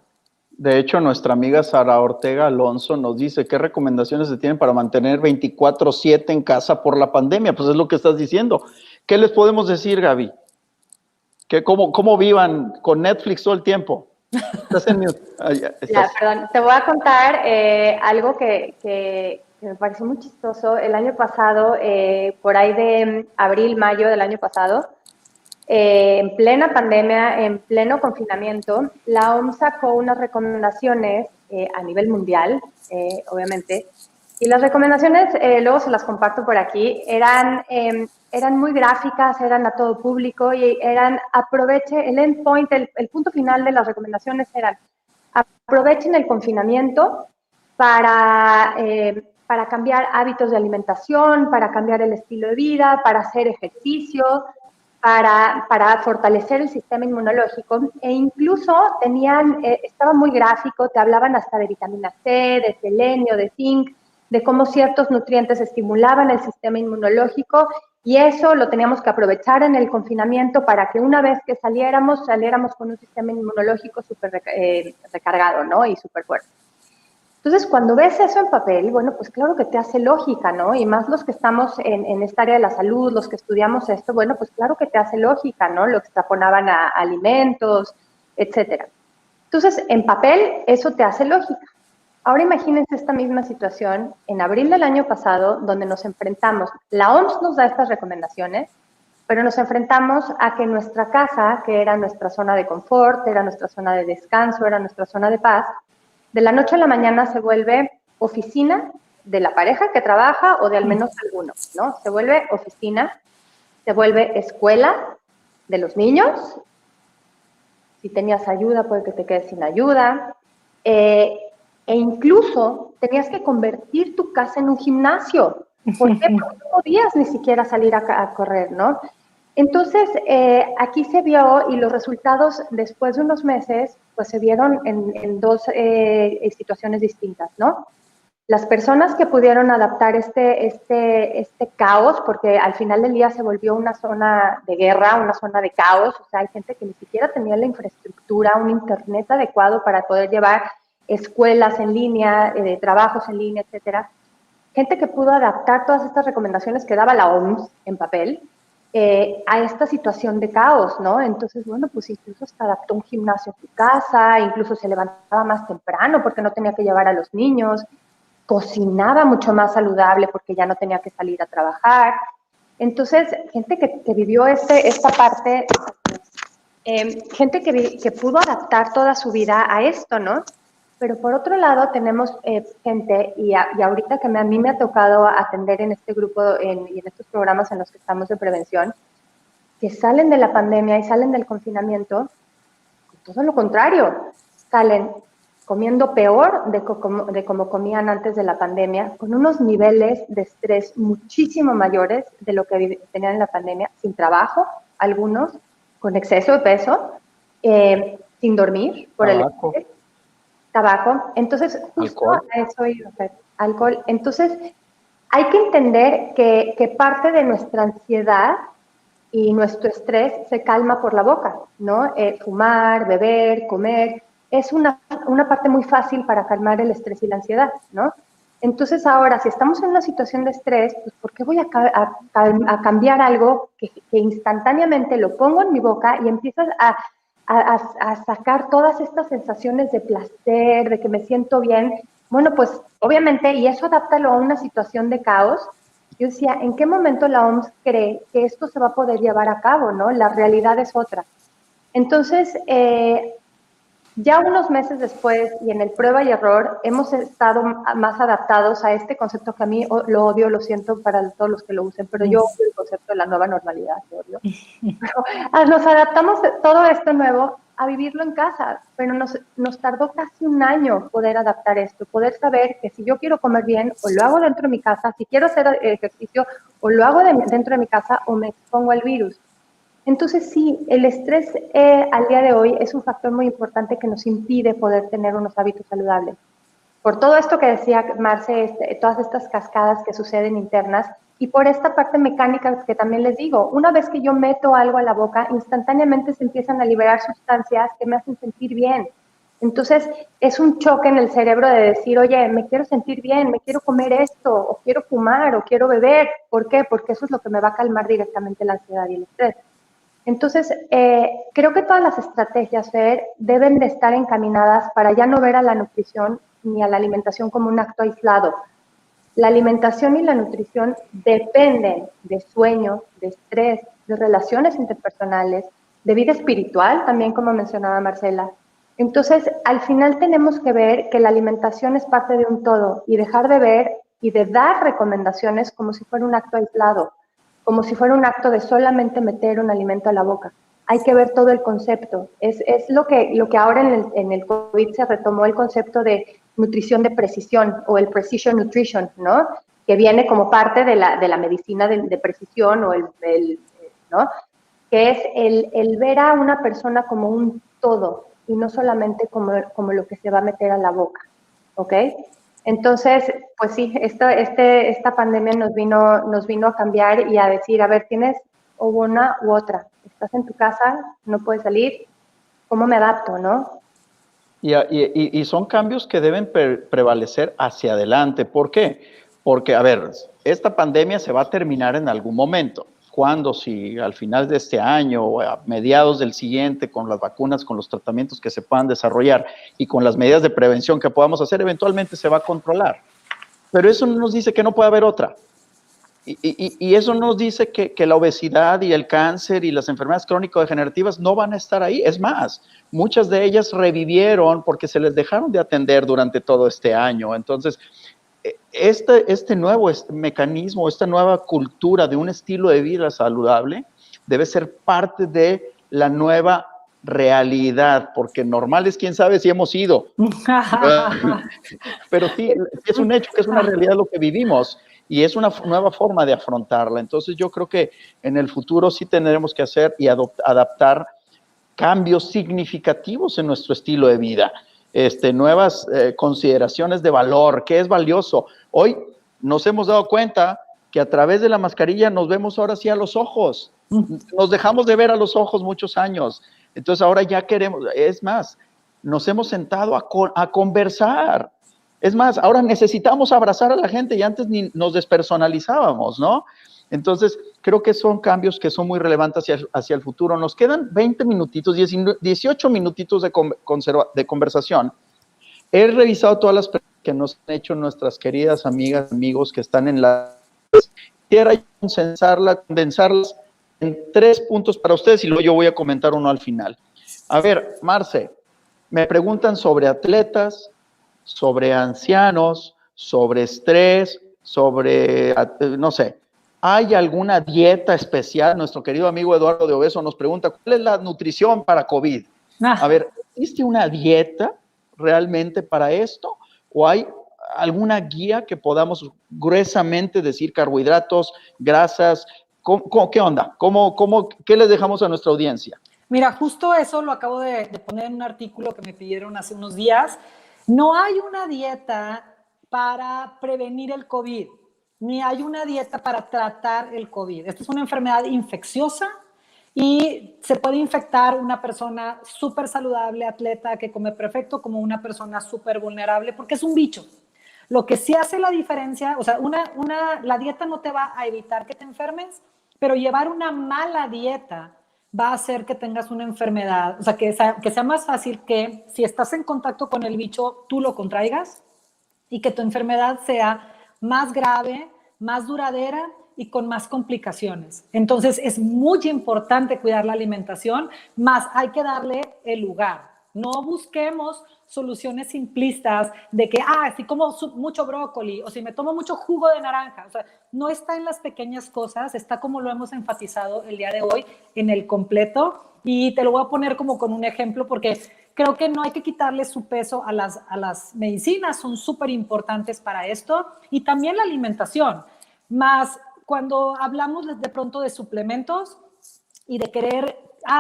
De hecho, nuestra amiga Sara Ortega Alonso nos dice qué recomendaciones se tienen para mantener 24/7 en casa por la pandemia. Pues es lo que estás diciendo. ¿Qué les podemos decir, Gaby? ¿Cómo vivan con Netflix todo el tiempo? Estás en mute. Ya, perdón. Te voy a contar algo que me pareció muy chistoso. El año pasado, por ahí de abril, mayo del año pasado, en plena pandemia, en pleno confinamiento, la OMS sacó unas recomendaciones a nivel mundial, obviamente, y las recomendaciones, luego se las comparto por aquí, eran muy gráficas, eran a todo público y eran aproveche, el endpoint, el punto final de las recomendaciones eran aprovechen el confinamiento para cambiar hábitos de alimentación, para cambiar el estilo de vida, para hacer ejercicio, para fortalecer el sistema inmunológico, e incluso estaba muy gráfico, te hablaban hasta de vitamina C, de selenio, de zinc, de cómo ciertos nutrientes estimulaban el sistema inmunológico, y eso lo teníamos que aprovechar en el confinamiento para que una vez que saliéramos con un sistema inmunológico súper recargado, ¿no? Y súper fuerte. Entonces, cuando ves eso en papel, bueno, pues claro que te hace lógica, ¿no? Y más los que estamos en esta área de la salud, los que estudiamos esto, bueno, pues claro que te hace lógica, ¿no? Lo extrapolaban a alimentos, etcétera. Entonces, en papel, eso te hace lógica. Ahora imagínense esta misma situación en abril del año pasado, donde nos enfrentamos, la OMS nos da estas recomendaciones, pero nos enfrentamos a que nuestra casa, que era nuestra zona de confort, era nuestra zona de descanso, era nuestra zona de paz, de la noche a la mañana se vuelve oficina de la pareja que trabaja o de al menos alguno, ¿no? Se vuelve oficina, se vuelve escuela de los niños. Si tenías ayuda, puede que te quedes sin ayuda. E incluso tenías que convertir tu casa en un gimnasio. ¿Por qué? Porque no podías ni siquiera salir a correr, ¿no? Entonces, aquí se vio, y los resultados después de unos meses, pues se vieron en dos situaciones distintas, ¿no? Las personas que pudieron adaptar este caos, porque al final del día se volvió una zona de guerra, una zona de caos, o sea, hay gente que ni siquiera tenía la infraestructura, un internet adecuado para poder llevar escuelas en línea, trabajos en línea, etcétera. Gente que pudo adaptar todas estas recomendaciones que daba la OMS en papel a esta situación de caos, ¿no? Entonces, bueno, pues incluso hasta adaptó un gimnasio a su casa, incluso se levantaba más temprano porque no tenía que llevar a los niños, cocinaba mucho más saludable porque ya no tenía que salir a trabajar. Entonces, gente que vivió esta parte, gente que pudo adaptar toda su vida a esto, ¿no? Pero por otro lado tenemos gente, y ahorita que a mí me ha tocado atender en este grupo y en estos programas en los que estamos de prevención, que salen de la pandemia y salen del confinamiento, todo lo contrario, salen comiendo peor de como comían antes de la pandemia, con unos niveles de estrés muchísimo mayores de lo que tenían en la pandemia, sin trabajo, algunos, con exceso de peso, sin dormir por el estrés. Tabaco. Entonces, justo a eso iba a ser, alcohol. Entonces, hay que entender que parte de nuestra ansiedad y nuestro estrés se calma por la boca, ¿no? Fumar, beber, comer, es una parte muy fácil para calmar el estrés y la ansiedad, ¿no? Entonces, ahora, si estamos en una situación de estrés, pues, ¿por qué voy a cambiar algo que instantáneamente lo pongo en mi boca y empiezas a sacar todas estas sensaciones de placer, de que me siento bien? Bueno, pues obviamente, y eso adáptalo a una situación de caos. Yo decía, ¿en qué momento la OMS cree que esto se va a poder llevar a cabo, no? La realidad es otra. Entonces, ya unos meses después, y en el prueba y error, hemos estado más adaptados a este concepto que a mí lo odio, lo siento para todos los que lo usen, pero yo odio el concepto de la nueva normalidad, lo odio. Nos adaptamos todo esto nuevo a vivirlo en casa, pero nos tardó casi un año poder adaptar esto, poder saber que si yo quiero comer bien, o lo hago dentro de mi casa, si quiero hacer ejercicio, o lo hago dentro de mi casa, o me expongo al virus. Entonces sí, el estrés al día de hoy es un factor muy importante que nos impide poder tener unos hábitos saludables. Por todo esto que decía Marce, todas estas cascadas que suceden internas, y por esta parte mecánica que también les digo, una vez que yo meto algo a la boca, instantáneamente se empiezan a liberar sustancias que me hacen sentir bien. Entonces es un choque en el cerebro de decir, oye, me quiero sentir bien, me quiero comer esto, o quiero fumar, o quiero beber. ¿Por qué? Porque eso es lo que me va a calmar directamente la ansiedad y el estrés. Entonces, creo que todas las estrategias, Fer, deben de estar encaminadas para ya no ver a la nutrición ni a la alimentación como un acto aislado. La alimentación y la nutrición dependen de sueño, de estrés, de relaciones interpersonales, de vida espiritual, también como mencionaba Marcela. Entonces, al final tenemos que ver que la alimentación es parte de un todo y dejar de ver y de dar recomendaciones como si fuera un acto aislado, como si fuera un acto de solamente meter un alimento a la boca. Hay que ver todo el concepto. Es lo que ahora en el COVID se retomó el concepto de nutrición de precisión o el precision nutrition, ¿no? Que viene como parte de la medicina de precisión o ¿no? Que es el ver a una persona como un todo y no solamente como lo que se va a meter a la boca, ¿ok? Entonces, pues sí, esta pandemia nos vino a cambiar y a decir, a ver, tienes o una u otra. Estás en tu casa, no puedes salir, ¿cómo me adapto, no? Y son cambios que deben prevalecer hacia adelante. ¿Por qué? Porque, a ver, esta pandemia se va a terminar en algún momento. ¿Cuándo? Si al final de este año o a mediados del siguiente, con las vacunas, con los tratamientos que se puedan desarrollar y con las medidas de prevención que podamos hacer, eventualmente se va a controlar. Pero eso no nos dice que no puede haber otra. Y eso nos dice que la obesidad y el cáncer y las enfermedades crónico-degenerativas no van a estar ahí. Es más, muchas de ellas revivieron porque se les dejaron de atender durante todo este año. Entonces, este nuevo mecanismo, esta nueva cultura de un estilo de vida saludable debe ser parte de la nueva realidad, porque normal es quién sabe si hemos ido. Pero sí, es un hecho que es una realidad lo que vivimos. Y es una nueva forma de afrontarla. Entonces yo creo que en el futuro sí tendremos que hacer y adaptar cambios significativos en nuestro estilo de vida. Nuevas consideraciones de valor, qué es valioso. Hoy nos hemos dado cuenta que a través de la mascarilla nos vemos ahora sí a los ojos. Nos dejamos de ver a los ojos muchos años. Entonces ahora ya queremos, es más, nos hemos sentado a conversar. Es más, ahora necesitamos abrazar a la gente y antes ni nos despersonalizábamos, ¿no? Entonces, creo que son cambios que son muy relevantes hacia el futuro. Nos quedan 20 minutitos, 18 minutitos de conversación. He revisado todas las preguntas que nos han hecho nuestras queridas amigas, amigos que están en la... Quiero condensarlas en 3 puntos para ustedes y luego yo voy a comentar uno al final. A ver, Marce, me preguntan sobre atletas, sobre ancianos, sobre estrés, sobre, no sé, ¿hay alguna dieta especial? Nuestro querido amigo Eduardo de Obeso nos pregunta, ¿cuál es la nutrición para COVID? A ver, ¿existe una dieta realmente para esto? ¿O hay alguna guía que podamos gruesamente decir carbohidratos, grasas? ¿Qué onda? ¿Qué les dejamos a nuestra audiencia? Mira, justo eso lo acabo de poner en un artículo que me pidieron hace unos días. No hay una dieta para prevenir el COVID, ni hay una dieta para tratar el COVID. Esta es una enfermedad infecciosa y se puede infectar una persona súper saludable, atleta, que come perfecto, como una persona súper vulnerable, porque es un bicho. Lo que sí hace la diferencia, o sea, la dieta no te va a evitar que te enfermes, pero llevar una mala dieta va a hacer que tengas una enfermedad, o sea, que sea más fácil que si estás en contacto con el bicho, tú lo contraigas y que tu enfermedad sea más grave, más duradera y con más complicaciones. Entonces, es muy importante cuidar la alimentación, más hay que darle el lugar. No busquemos soluciones simplistas de que, si como mucho brócoli o si me tomo mucho jugo de naranja. O sea, no está en las pequeñas cosas, está como lo hemos enfatizado el día de hoy en el completo. Y te lo voy a poner como con un ejemplo porque creo que no hay que quitarle su peso a las medicinas, son súper importantes para esto. Y también la alimentación. Más cuando hablamos de pronto de suplementos y de querer...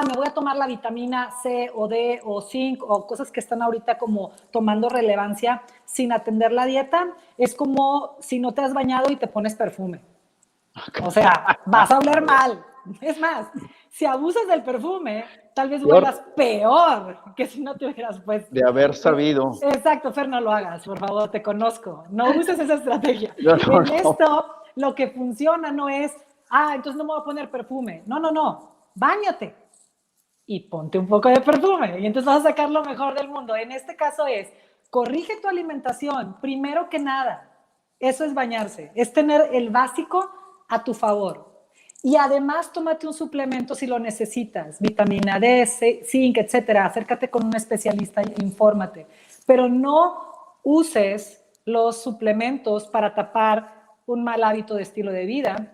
me voy a tomar la vitamina C o D o zinc o cosas que están ahorita como tomando relevancia sin atender la dieta, es como si no te has bañado y te pones perfume. O sea, vas a oler mal. Es más, si abusas del perfume, tal vez huelas peor que si no te hubieras puesto. De haber sabido. Exacto, Fer, no lo hagas, por favor, te conozco. No uses esa estrategia. No. Esto, lo que funciona no es, entonces no me voy a poner perfume. No. báñate y ponte un poco de perfume y entonces vas a sacar lo mejor del mundo. En este caso es, corrige tu alimentación, primero que nada. Eso es bañarse, es tener el básico a tu favor. Y además tómate un suplemento si lo necesitas, vitamina D, zinc, etcétera. Acércate con un especialista e infórmate. Pero no uses los suplementos para tapar un mal hábito de estilo de vida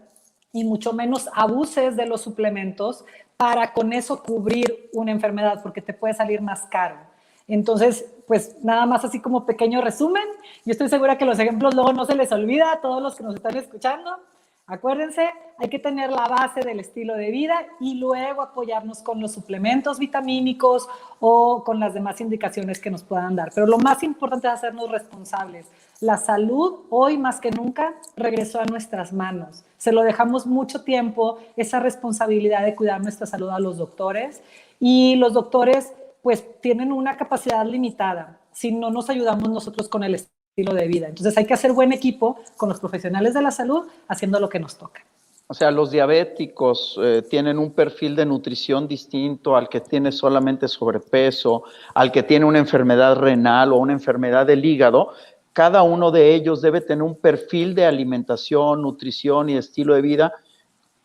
y mucho menos abuses de los suplementos para con eso cubrir una enfermedad, porque te puede salir más caro. Entonces, pues nada más así como pequeño resumen. Yo estoy segura que los ejemplos luego no se les olvida a todos los que nos están escuchando. Acuérdense, hay que tener la base del estilo de vida y luego apoyarnos con los suplementos vitamínicos o con las demás indicaciones que nos puedan dar. Pero lo más importante es hacernos responsables. La salud, hoy más que nunca, regresó a nuestras manos. Se lo dejamos mucho tiempo, esa responsabilidad de cuidar nuestra salud a los doctores. Y los doctores, pues, tienen una capacidad limitada si no nos ayudamos nosotros con el estilo de vida. Entonces hay que hacer buen equipo con los profesionales de la salud haciendo lo que nos toca. O sea, los diabéticos tienen un perfil de nutrición distinto al que tiene solamente sobrepeso, al que tiene una enfermedad renal o una enfermedad del hígado. Cada uno de ellos debe tener un perfil de alimentación, nutrición y estilo de vida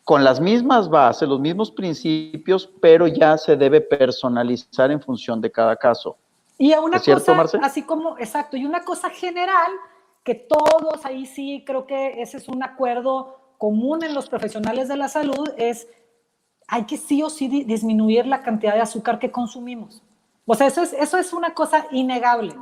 con las mismas bases, los mismos principios, pero ya se debe personalizar en función de cada caso. Y a una ¿Es cierto, cosa, Marce? así como, exacto, y una cosa general, que todos ahí sí creo que ese es un acuerdo común en los profesionales de la salud, es hay que sí o sí disminuir la cantidad de azúcar que consumimos. O sea, eso es una cosa innegable.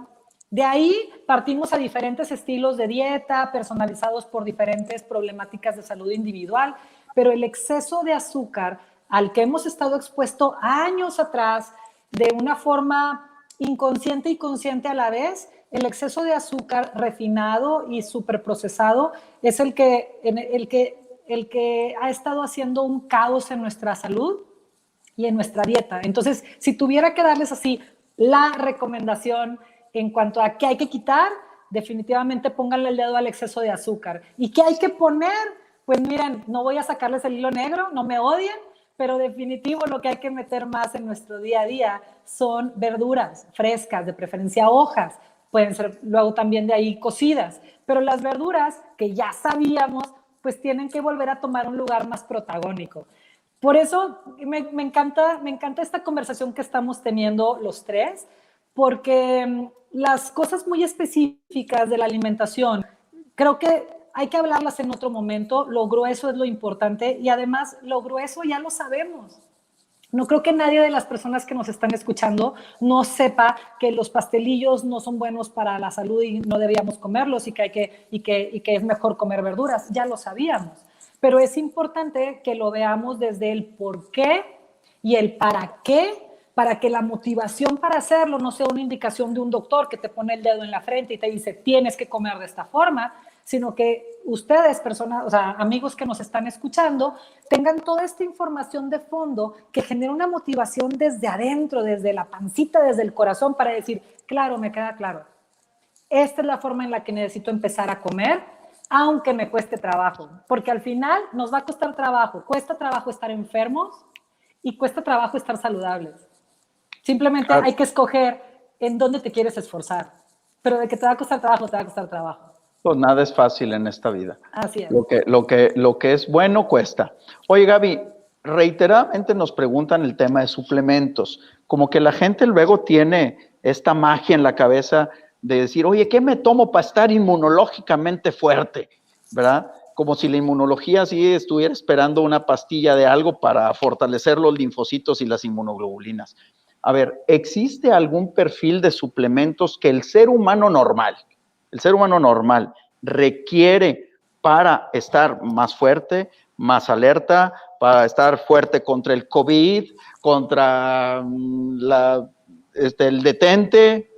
De ahí partimos a diferentes estilos de dieta, personalizados por diferentes problemáticas de salud individual, pero el exceso de azúcar al que hemos estado expuesto años atrás, de una forma inconsciente y consciente a la vez, el exceso de azúcar refinado y superprocesado es el que ha estado haciendo un caos en nuestra salud y en nuestra dieta. Entonces, si tuviera que darles así la recomendación en cuanto a qué hay que quitar, definitivamente pónganle el dedo al exceso de azúcar. ¿Y qué hay que poner? Pues miren, no voy a sacarles el hilo negro, no me odien, pero definitivo lo que hay que meter más en nuestro día a día son verduras frescas, de preferencia hojas, pueden ser luego también de ahí cocidas, pero las verduras que ya sabíamos, pues tienen que volver a tomar un lugar más protagónico. Por eso me encanta esta conversación que estamos teniendo los tres, porque las cosas muy específicas de la alimentación, creo que hay que hablarlas en otro momento. Lo grueso es lo importante y además lo grueso ya lo sabemos. No creo que nadie de las personas que nos están escuchando no sepa que los pastelillos no son buenos para la salud y no deberíamos comerlos y que es mejor comer verduras. Ya lo sabíamos. Pero es importante que lo veamos desde el por qué y el para qué, para que la motivación para hacerlo no sea una indicación de un doctor que te pone el dedo en la frente y te dice tienes que comer de esta forma, sino que ustedes, personas, o sea, amigos que nos están escuchando, tengan toda esta información de fondo que genere una motivación desde adentro, desde la pancita, desde el corazón, para decir, claro, me queda claro, esta es la forma en la que necesito empezar a comer, aunque me cueste trabajo, porque al final nos va a costar trabajo, cuesta trabajo estar enfermos y cuesta trabajo estar saludables. Simplemente hay que escoger en dónde te quieres esforzar, pero de que te va a costar trabajo, te va a costar trabajo. Pues nada es fácil en esta vida. Así es. Lo que es bueno cuesta. Oye, Gaby, reiteradamente nos preguntan el tema de suplementos. Como que la gente luego tiene esta magia en la cabeza de decir, oye, ¿qué me tomo para estar inmunológicamente fuerte? ¿Verdad? Como si la inmunología sí estuviera esperando una pastilla de algo para fortalecer los linfocitos y las inmunoglobulinas. A ver, ¿existe algún perfil de suplementos que el ser humano normal requiere para estar más fuerte, más alerta, para estar fuerte contra el COVID, contra el detente?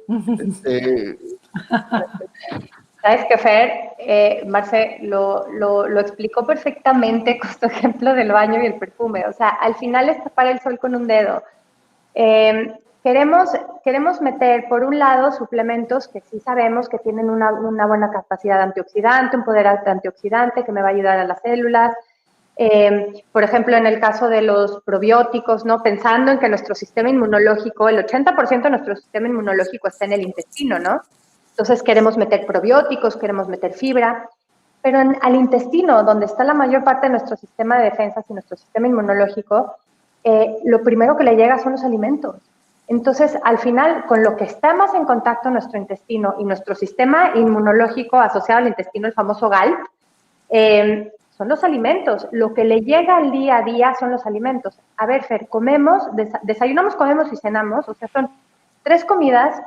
Sabes que Fer, Marce, lo explicó perfectamente con su ejemplo del baño y el perfume. O sea, al final es tapar el sol con un dedo. Queremos meter, por un lado, suplementos que sí sabemos que tienen una buena capacidad antioxidante, un poder antioxidante que me va a ayudar a las células, Por ejemplo, en el caso de los probióticos, ¿no? Pensando en que nuestro sistema inmunológico, el 80% de nuestro sistema inmunológico está en el intestino, ¿no? Entonces queremos meter probióticos, queremos meter fibra, pero al intestino, donde está la mayor parte de nuestro sistema de defensas y nuestro sistema inmunológico, lo primero que le llega son los alimentos. Entonces, al final, con lo que está más en contacto nuestro intestino y nuestro sistema inmunológico asociado al intestino, el famoso GALP, son los alimentos. Lo que le llega al día a día son los alimentos. A ver, Fer, comemos, desayunamos, comemos y cenamos, o sea, son 3 comidas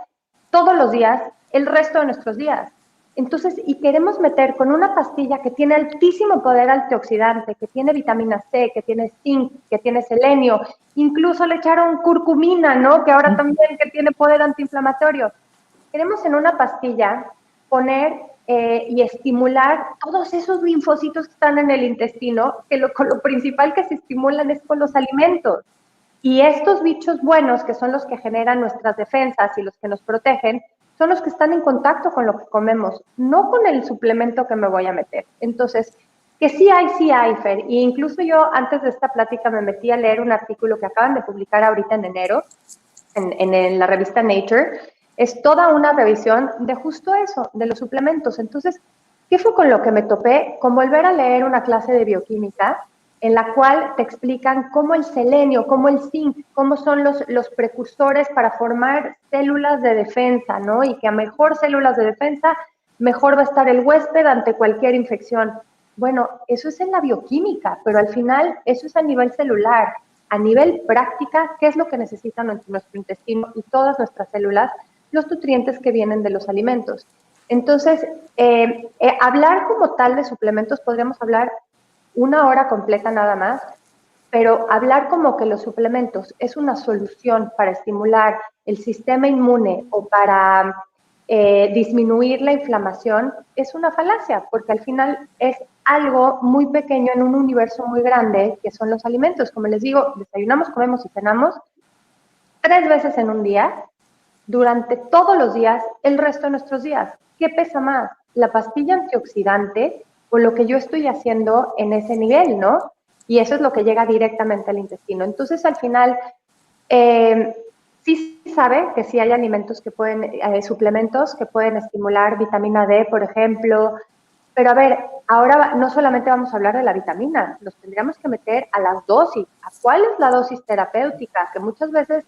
todos los días, el resto de nuestros días. Entonces, y queremos meter con una pastilla que tiene altísimo poder antioxidante, que tiene vitamina C, que tiene zinc, que tiene selenio, incluso le echaron curcumina, ¿no? Que ahora también que tiene poder antiinflamatorio. Queremos en una pastilla poner y estimular todos esos linfocitos que están en el intestino, que lo principal que se estimulan es con los alimentos. Y estos bichos buenos, que son los que generan nuestras defensas y los que nos protegen, son los que están en contacto con lo que comemos, no con el suplemento que me voy a meter. Entonces, que sí hay, Fer. Y incluso yo, antes de esta plática, me metí a leer un artículo que acaban de publicar ahorita en enero, en la revista Nature. Es toda una revisión de justo eso, de los suplementos. Entonces, ¿qué fue con lo que me topé? Con volver a leer una clase de bioquímica en la cual te explican cómo el selenio, cómo el zinc, cómo son los precursores para formar células de defensa, ¿no? Y que a mejor células de defensa, mejor va a estar el huésped ante cualquier infección. Bueno, eso es en la bioquímica, pero al final eso es a nivel celular. A nivel práctica, ¿qué es lo que necesita nuestro intestino y todas nuestras células? Los nutrientes que vienen de los alimentos. Entonces, hablar como tal de suplementos, podríamos hablar 1 hora completa nada más, pero hablar como que los suplementos es una solución para estimular el sistema inmune o para disminuir la inflamación es una falacia, porque al final es algo muy pequeño en un universo muy grande que son los alimentos. Como les digo, desayunamos, comemos y cenamos 3 veces en un día, durante todos los días, el resto de nuestros días. ¿Qué pesa más? ¿La pastilla antioxidante o lo que yo estoy haciendo en ese nivel, no? Y eso es lo que llega directamente al intestino. Entonces, al final, sí sabe que sí hay alimentos que pueden, suplementos que pueden estimular vitamina D, por ejemplo. Pero a ver, ahora no solamente vamos a hablar de la vitamina, los tendríamos que meter a las dosis. ¿A cuál es la dosis terapéutica? Que muchas veces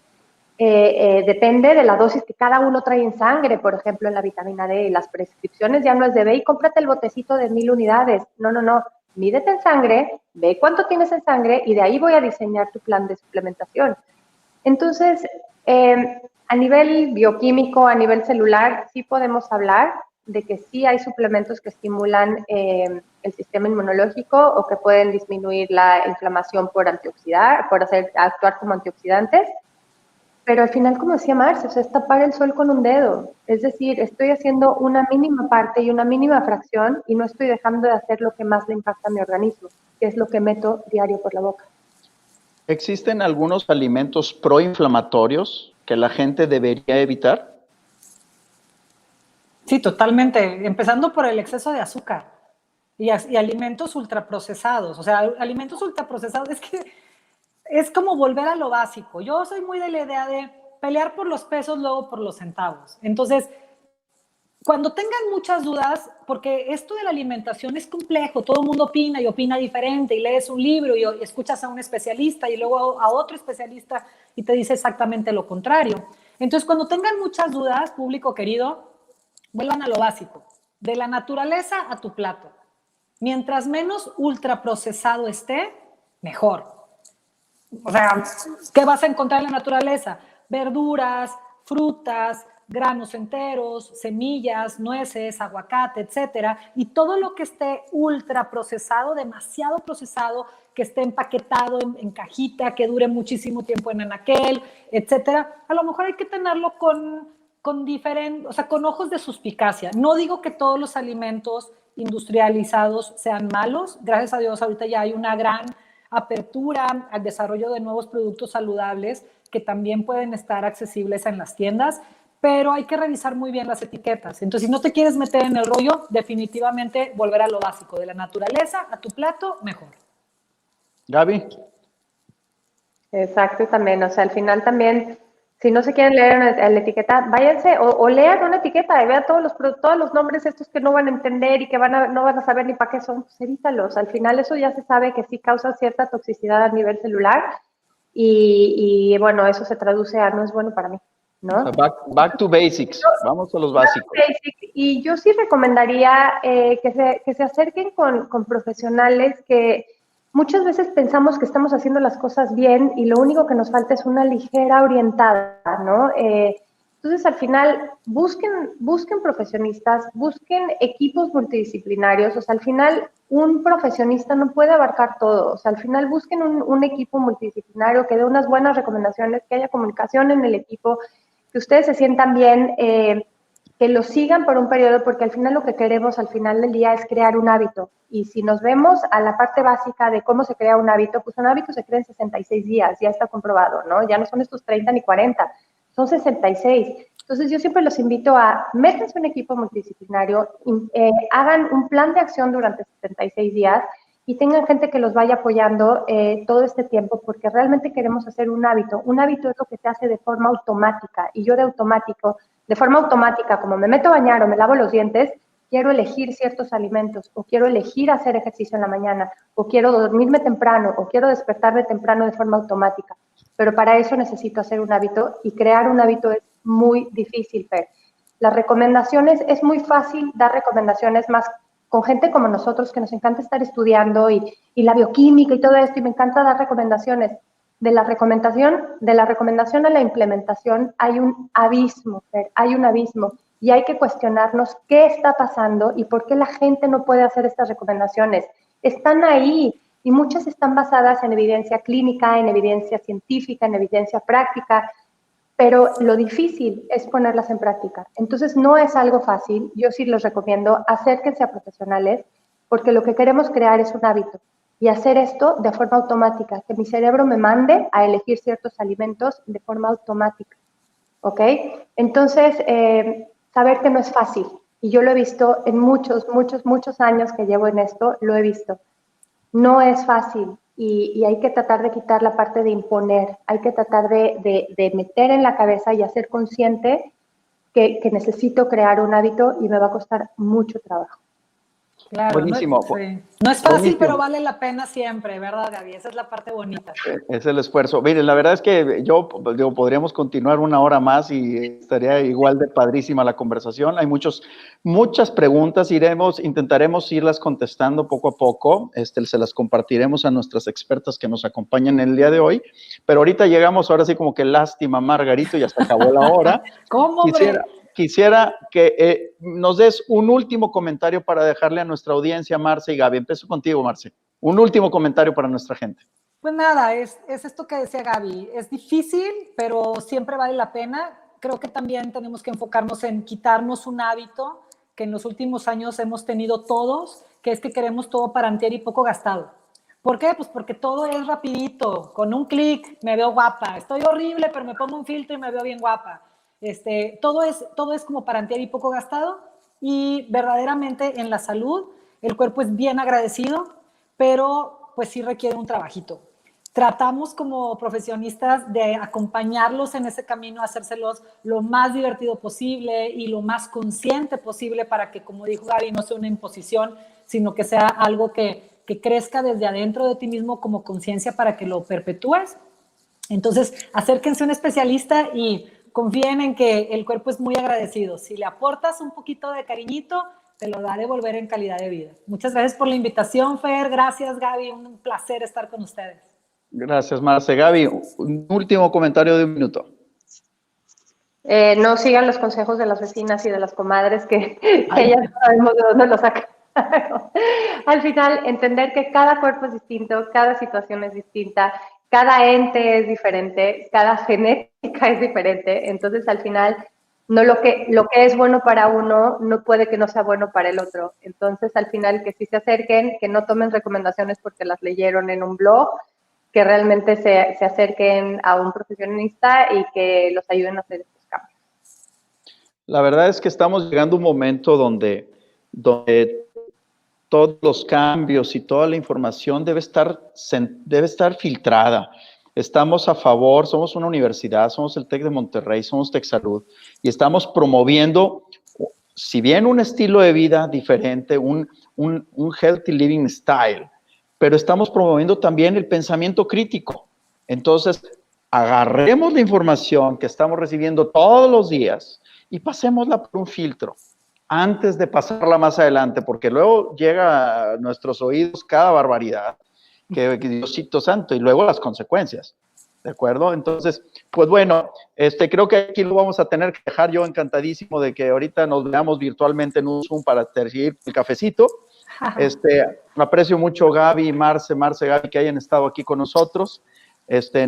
depende de la dosis que cada uno trae en sangre, por ejemplo, en la vitamina D. Las prescripciones ya no es de ve y cómprate el botecito de 1000 unidades. No. Mídete en sangre, ve cuánto tienes en sangre y de ahí voy a diseñar tu plan de suplementación. Entonces, a nivel bioquímico, a nivel celular, sí podemos hablar de que sí hay suplementos que estimulan el sistema inmunológico o que pueden disminuir la inflamación por antioxidar, por actuar como antioxidantes. Pero al final, como decía Marce, o sea, es tapar el sol con un dedo. Es decir, estoy haciendo una mínima parte y una mínima fracción y no estoy dejando de hacer lo que más le impacta a mi organismo, que es lo que meto diario por la boca. ¿Existen algunos alimentos proinflamatorios que la gente debería evitar? Sí, totalmente. Empezando por el exceso de azúcar y alimentos ultraprocesados. O sea, alimentos ultraprocesados es que es como volver a lo básico. Yo soy muy de la idea de pelear por los pesos, luego por los centavos. Entonces, cuando tengan muchas dudas, porque esto de la alimentación es complejo, todo el mundo opina y opina diferente, y lees un libro y escuchas a un especialista y luego a otro especialista y te dice exactamente lo contrario. Entonces, cuando tengan muchas dudas, público querido, vuelvan a lo básico, de la naturaleza a tu plato. Mientras menos ultraprocesado esté, mejor. O sea, ¿qué vas a encontrar en la naturaleza? Verduras, frutas, granos enteros, semillas, nueces, aguacate, etcétera. Y todo lo que esté ultra procesado, demasiado procesado, que esté empaquetado en cajita, que dure muchísimo tiempo en anaquel, etcétera. A lo mejor hay que tenerlo con ojos de suspicacia. No digo que todos los alimentos industrializados sean malos. Gracias a Dios, ahorita ya hay una gran apertura al desarrollo de nuevos productos saludables que también pueden estar accesibles en las tiendas, pero hay que revisar muy bien las etiquetas. Entonces, si no te quieres meter en el rollo, definitivamente volver a lo básico, de la naturaleza a tu plato, mejor. Gaby. Exacto, también, o sea, al final también, si no se quieren leer la etiqueta, váyanse o lean una etiqueta y vean todos los nombres estos que no van a entender y que no van a saber ni para qué son, pues evítalos. Al final eso ya se sabe que sí causa cierta toxicidad a nivel celular y bueno, eso se traduce a no es bueno para mí, ¿no? O sea, back to basics, vamos a los básicos. Y yo sí recomendaría que se acerquen con profesionales que muchas veces pensamos que estamos haciendo las cosas bien y lo único que nos falta es una ligera orientada, ¿no? Entonces, al final, busquen profesionistas, busquen equipos multidisciplinarios, o sea, al final, un profesionista no puede abarcar todo, o sea, al final busquen un equipo multidisciplinario que dé unas buenas recomendaciones, que haya comunicación en el equipo, que ustedes se sientan bien, que lo sigan por un periodo, porque al final lo que queremos al final del día es crear un hábito. Y si nos vemos a la parte básica de cómo se crea un hábito, pues un hábito se crea en 66 días, ya está comprobado, ¿no? Ya no son estos 30 ni 40, son 66. Entonces yo siempre los invito a métanse en un equipo multidisciplinario, hagan un plan de acción durante 76 días y tengan gente que los vaya apoyando todo este tiempo, porque realmente queremos hacer un hábito. Un hábito es lo que se hace de forma automática, y yo de forma automática, como me meto a bañar o me lavo los dientes, quiero elegir ciertos alimentos, o quiero elegir hacer ejercicio en la mañana, o quiero dormirme temprano, o quiero despertarme temprano de forma automática. Pero para eso necesito hacer un hábito, y crear un hábito es muy difícil, Fer. Las recomendaciones, es muy fácil dar recomendaciones más con gente como nosotros, que nos encanta estar estudiando y la bioquímica y todo esto, y me encanta dar recomendaciones. De la recomendación a la implementación hay un abismo, Fer, hay un abismo, y hay que cuestionarnos qué está pasando y por qué la gente no puede hacer estas recomendaciones. Están ahí, y muchas están basadas en evidencia clínica, en evidencia científica, en evidencia práctica, pero lo difícil es ponerlas en práctica. Entonces no es algo fácil. Yo sí les recomiendo, acérquense a profesionales, porque lo que queremos crear es un hábito. Y hacer esto de forma automática, que mi cerebro me mande a elegir ciertos alimentos de forma automática, ¿ok? Entonces, saber que no es fácil, y yo lo he visto en muchos años que llevo en esto, lo he visto. No es fácil, y hay que tratar de quitar la parte de imponer, hay que tratar de meter en la cabeza y hacer consciente que necesito crear un hábito y me va a costar mucho trabajo. Claro, buenísimo. No es fácil, Buenísimo. pero vale la pena siempre, ¿verdad, Gaby? Esa es la parte bonita. Es el esfuerzo. Miren, la verdad es que podríamos continuar una hora más y estaría igual de padrísima la conversación. Hay muchas preguntas, intentaremos irlas contestando poco a poco. Se las compartiremos a nuestras expertas que nos acompañan el día de hoy. Pero ahorita llegamos, ahora sí como que lástima, Margarito, ya se acabó la hora. ¿Cómo, hombre? Quisiera que nos des un último comentario para dejarle a nuestra audiencia, Marce y Gaby. Empiezo contigo, Marce. Un último comentario para nuestra gente. Pues nada, es esto que decía Gaby. Es difícil, pero siempre vale la pena. Creo que también tenemos que enfocarnos en quitarnos un hábito que en los últimos años hemos tenido todos, que es que queremos todo para antier y poco gastado. ¿Por qué? Pues porque todo es rapidito. Con un clic me veo guapa. Estoy horrible, pero me pongo un filtro y me veo bien guapa. Todo es como para antier y poco gastado, y verdaderamente en la salud el cuerpo es bien agradecido, pero pues sí requiere un trabajito. Tratamos como profesionistas de acompañarlos en ese camino, hacérselos lo más divertido posible y lo más consciente posible, para que, como dijo Gaby, no sea una imposición, sino que sea algo que crezca desde adentro de ti mismo como conciencia para que lo perpetúes. Entonces, acérquense a un especialista y confíen en que el cuerpo es muy agradecido. Si le aportas un poquito de cariñito, te lo da a devolver en calidad de vida. Muchas gracias por la invitación, Fer. Gracias, Gaby. Un placer estar con ustedes. Gracias, Marce. Gaby, un último comentario de un minuto. No sigan los consejos de las vecinas y de las comadres que ellas no sabemos de dónde los sacan. Al final, entender que cada cuerpo es distinto, cada situación es distinta, cada ente es diferente, cada genética es diferente. Entonces, al final, lo que es bueno para uno no puede que no sea bueno para el otro. Entonces, al final, que sí se acerquen, que no tomen recomendaciones porque las leyeron en un blog, que realmente se acerquen a un profesionista y que los ayuden a hacer estos cambios. La verdad es que estamos llegando a un momento donde todos los cambios y toda la información debe estar filtrada. Estamos a favor, somos una universidad, somos el TEC de Monterrey, somos TecSalud, y estamos promoviendo, si bien un estilo de vida diferente, un healthy living style, pero estamos promoviendo también el pensamiento crítico. Entonces, agarremos la información que estamos recibiendo todos los días y pasémosla por un filtro antes de pasarla más adelante, porque luego llega a nuestros oídos cada barbaridad, que Diosito santo, y luego las consecuencias, ¿de acuerdo? Entonces, pues bueno, creo que aquí lo vamos a tener que dejar. Yo encantadísimo de que ahorita nos veamos virtualmente en un Zoom para seguir el cafecito. Aprecio mucho Gaby, Marce, Gaby, que hayan estado aquí con nosotros.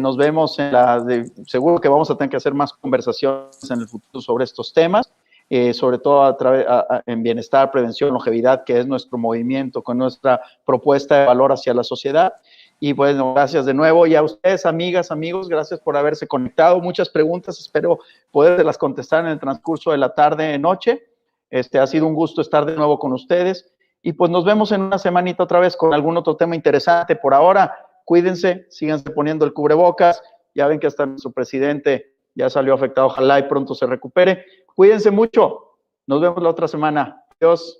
Nos vemos seguro que vamos a tener que hacer más conversaciones en el futuro sobre estos temas, sobre todo en bienestar, prevención, longevidad, que es nuestro movimiento con nuestra propuesta de valor hacia la sociedad. Y bueno, gracias de nuevo. Y a ustedes, amigas, amigos, gracias por haberse conectado. Muchas preguntas, espero poderlas contestar en el transcurso de la tarde, noche. Ha sido un gusto estar de nuevo con ustedes. Y pues nos vemos en una semanita otra vez con algún otro tema interesante. Por ahora, cuídense, síganse poniendo el cubrebocas. Ya ven que hasta nuestro presidente ya salió afectado. Ojalá y pronto se recupere. Cuídense mucho. Nos vemos la otra semana. Adiós.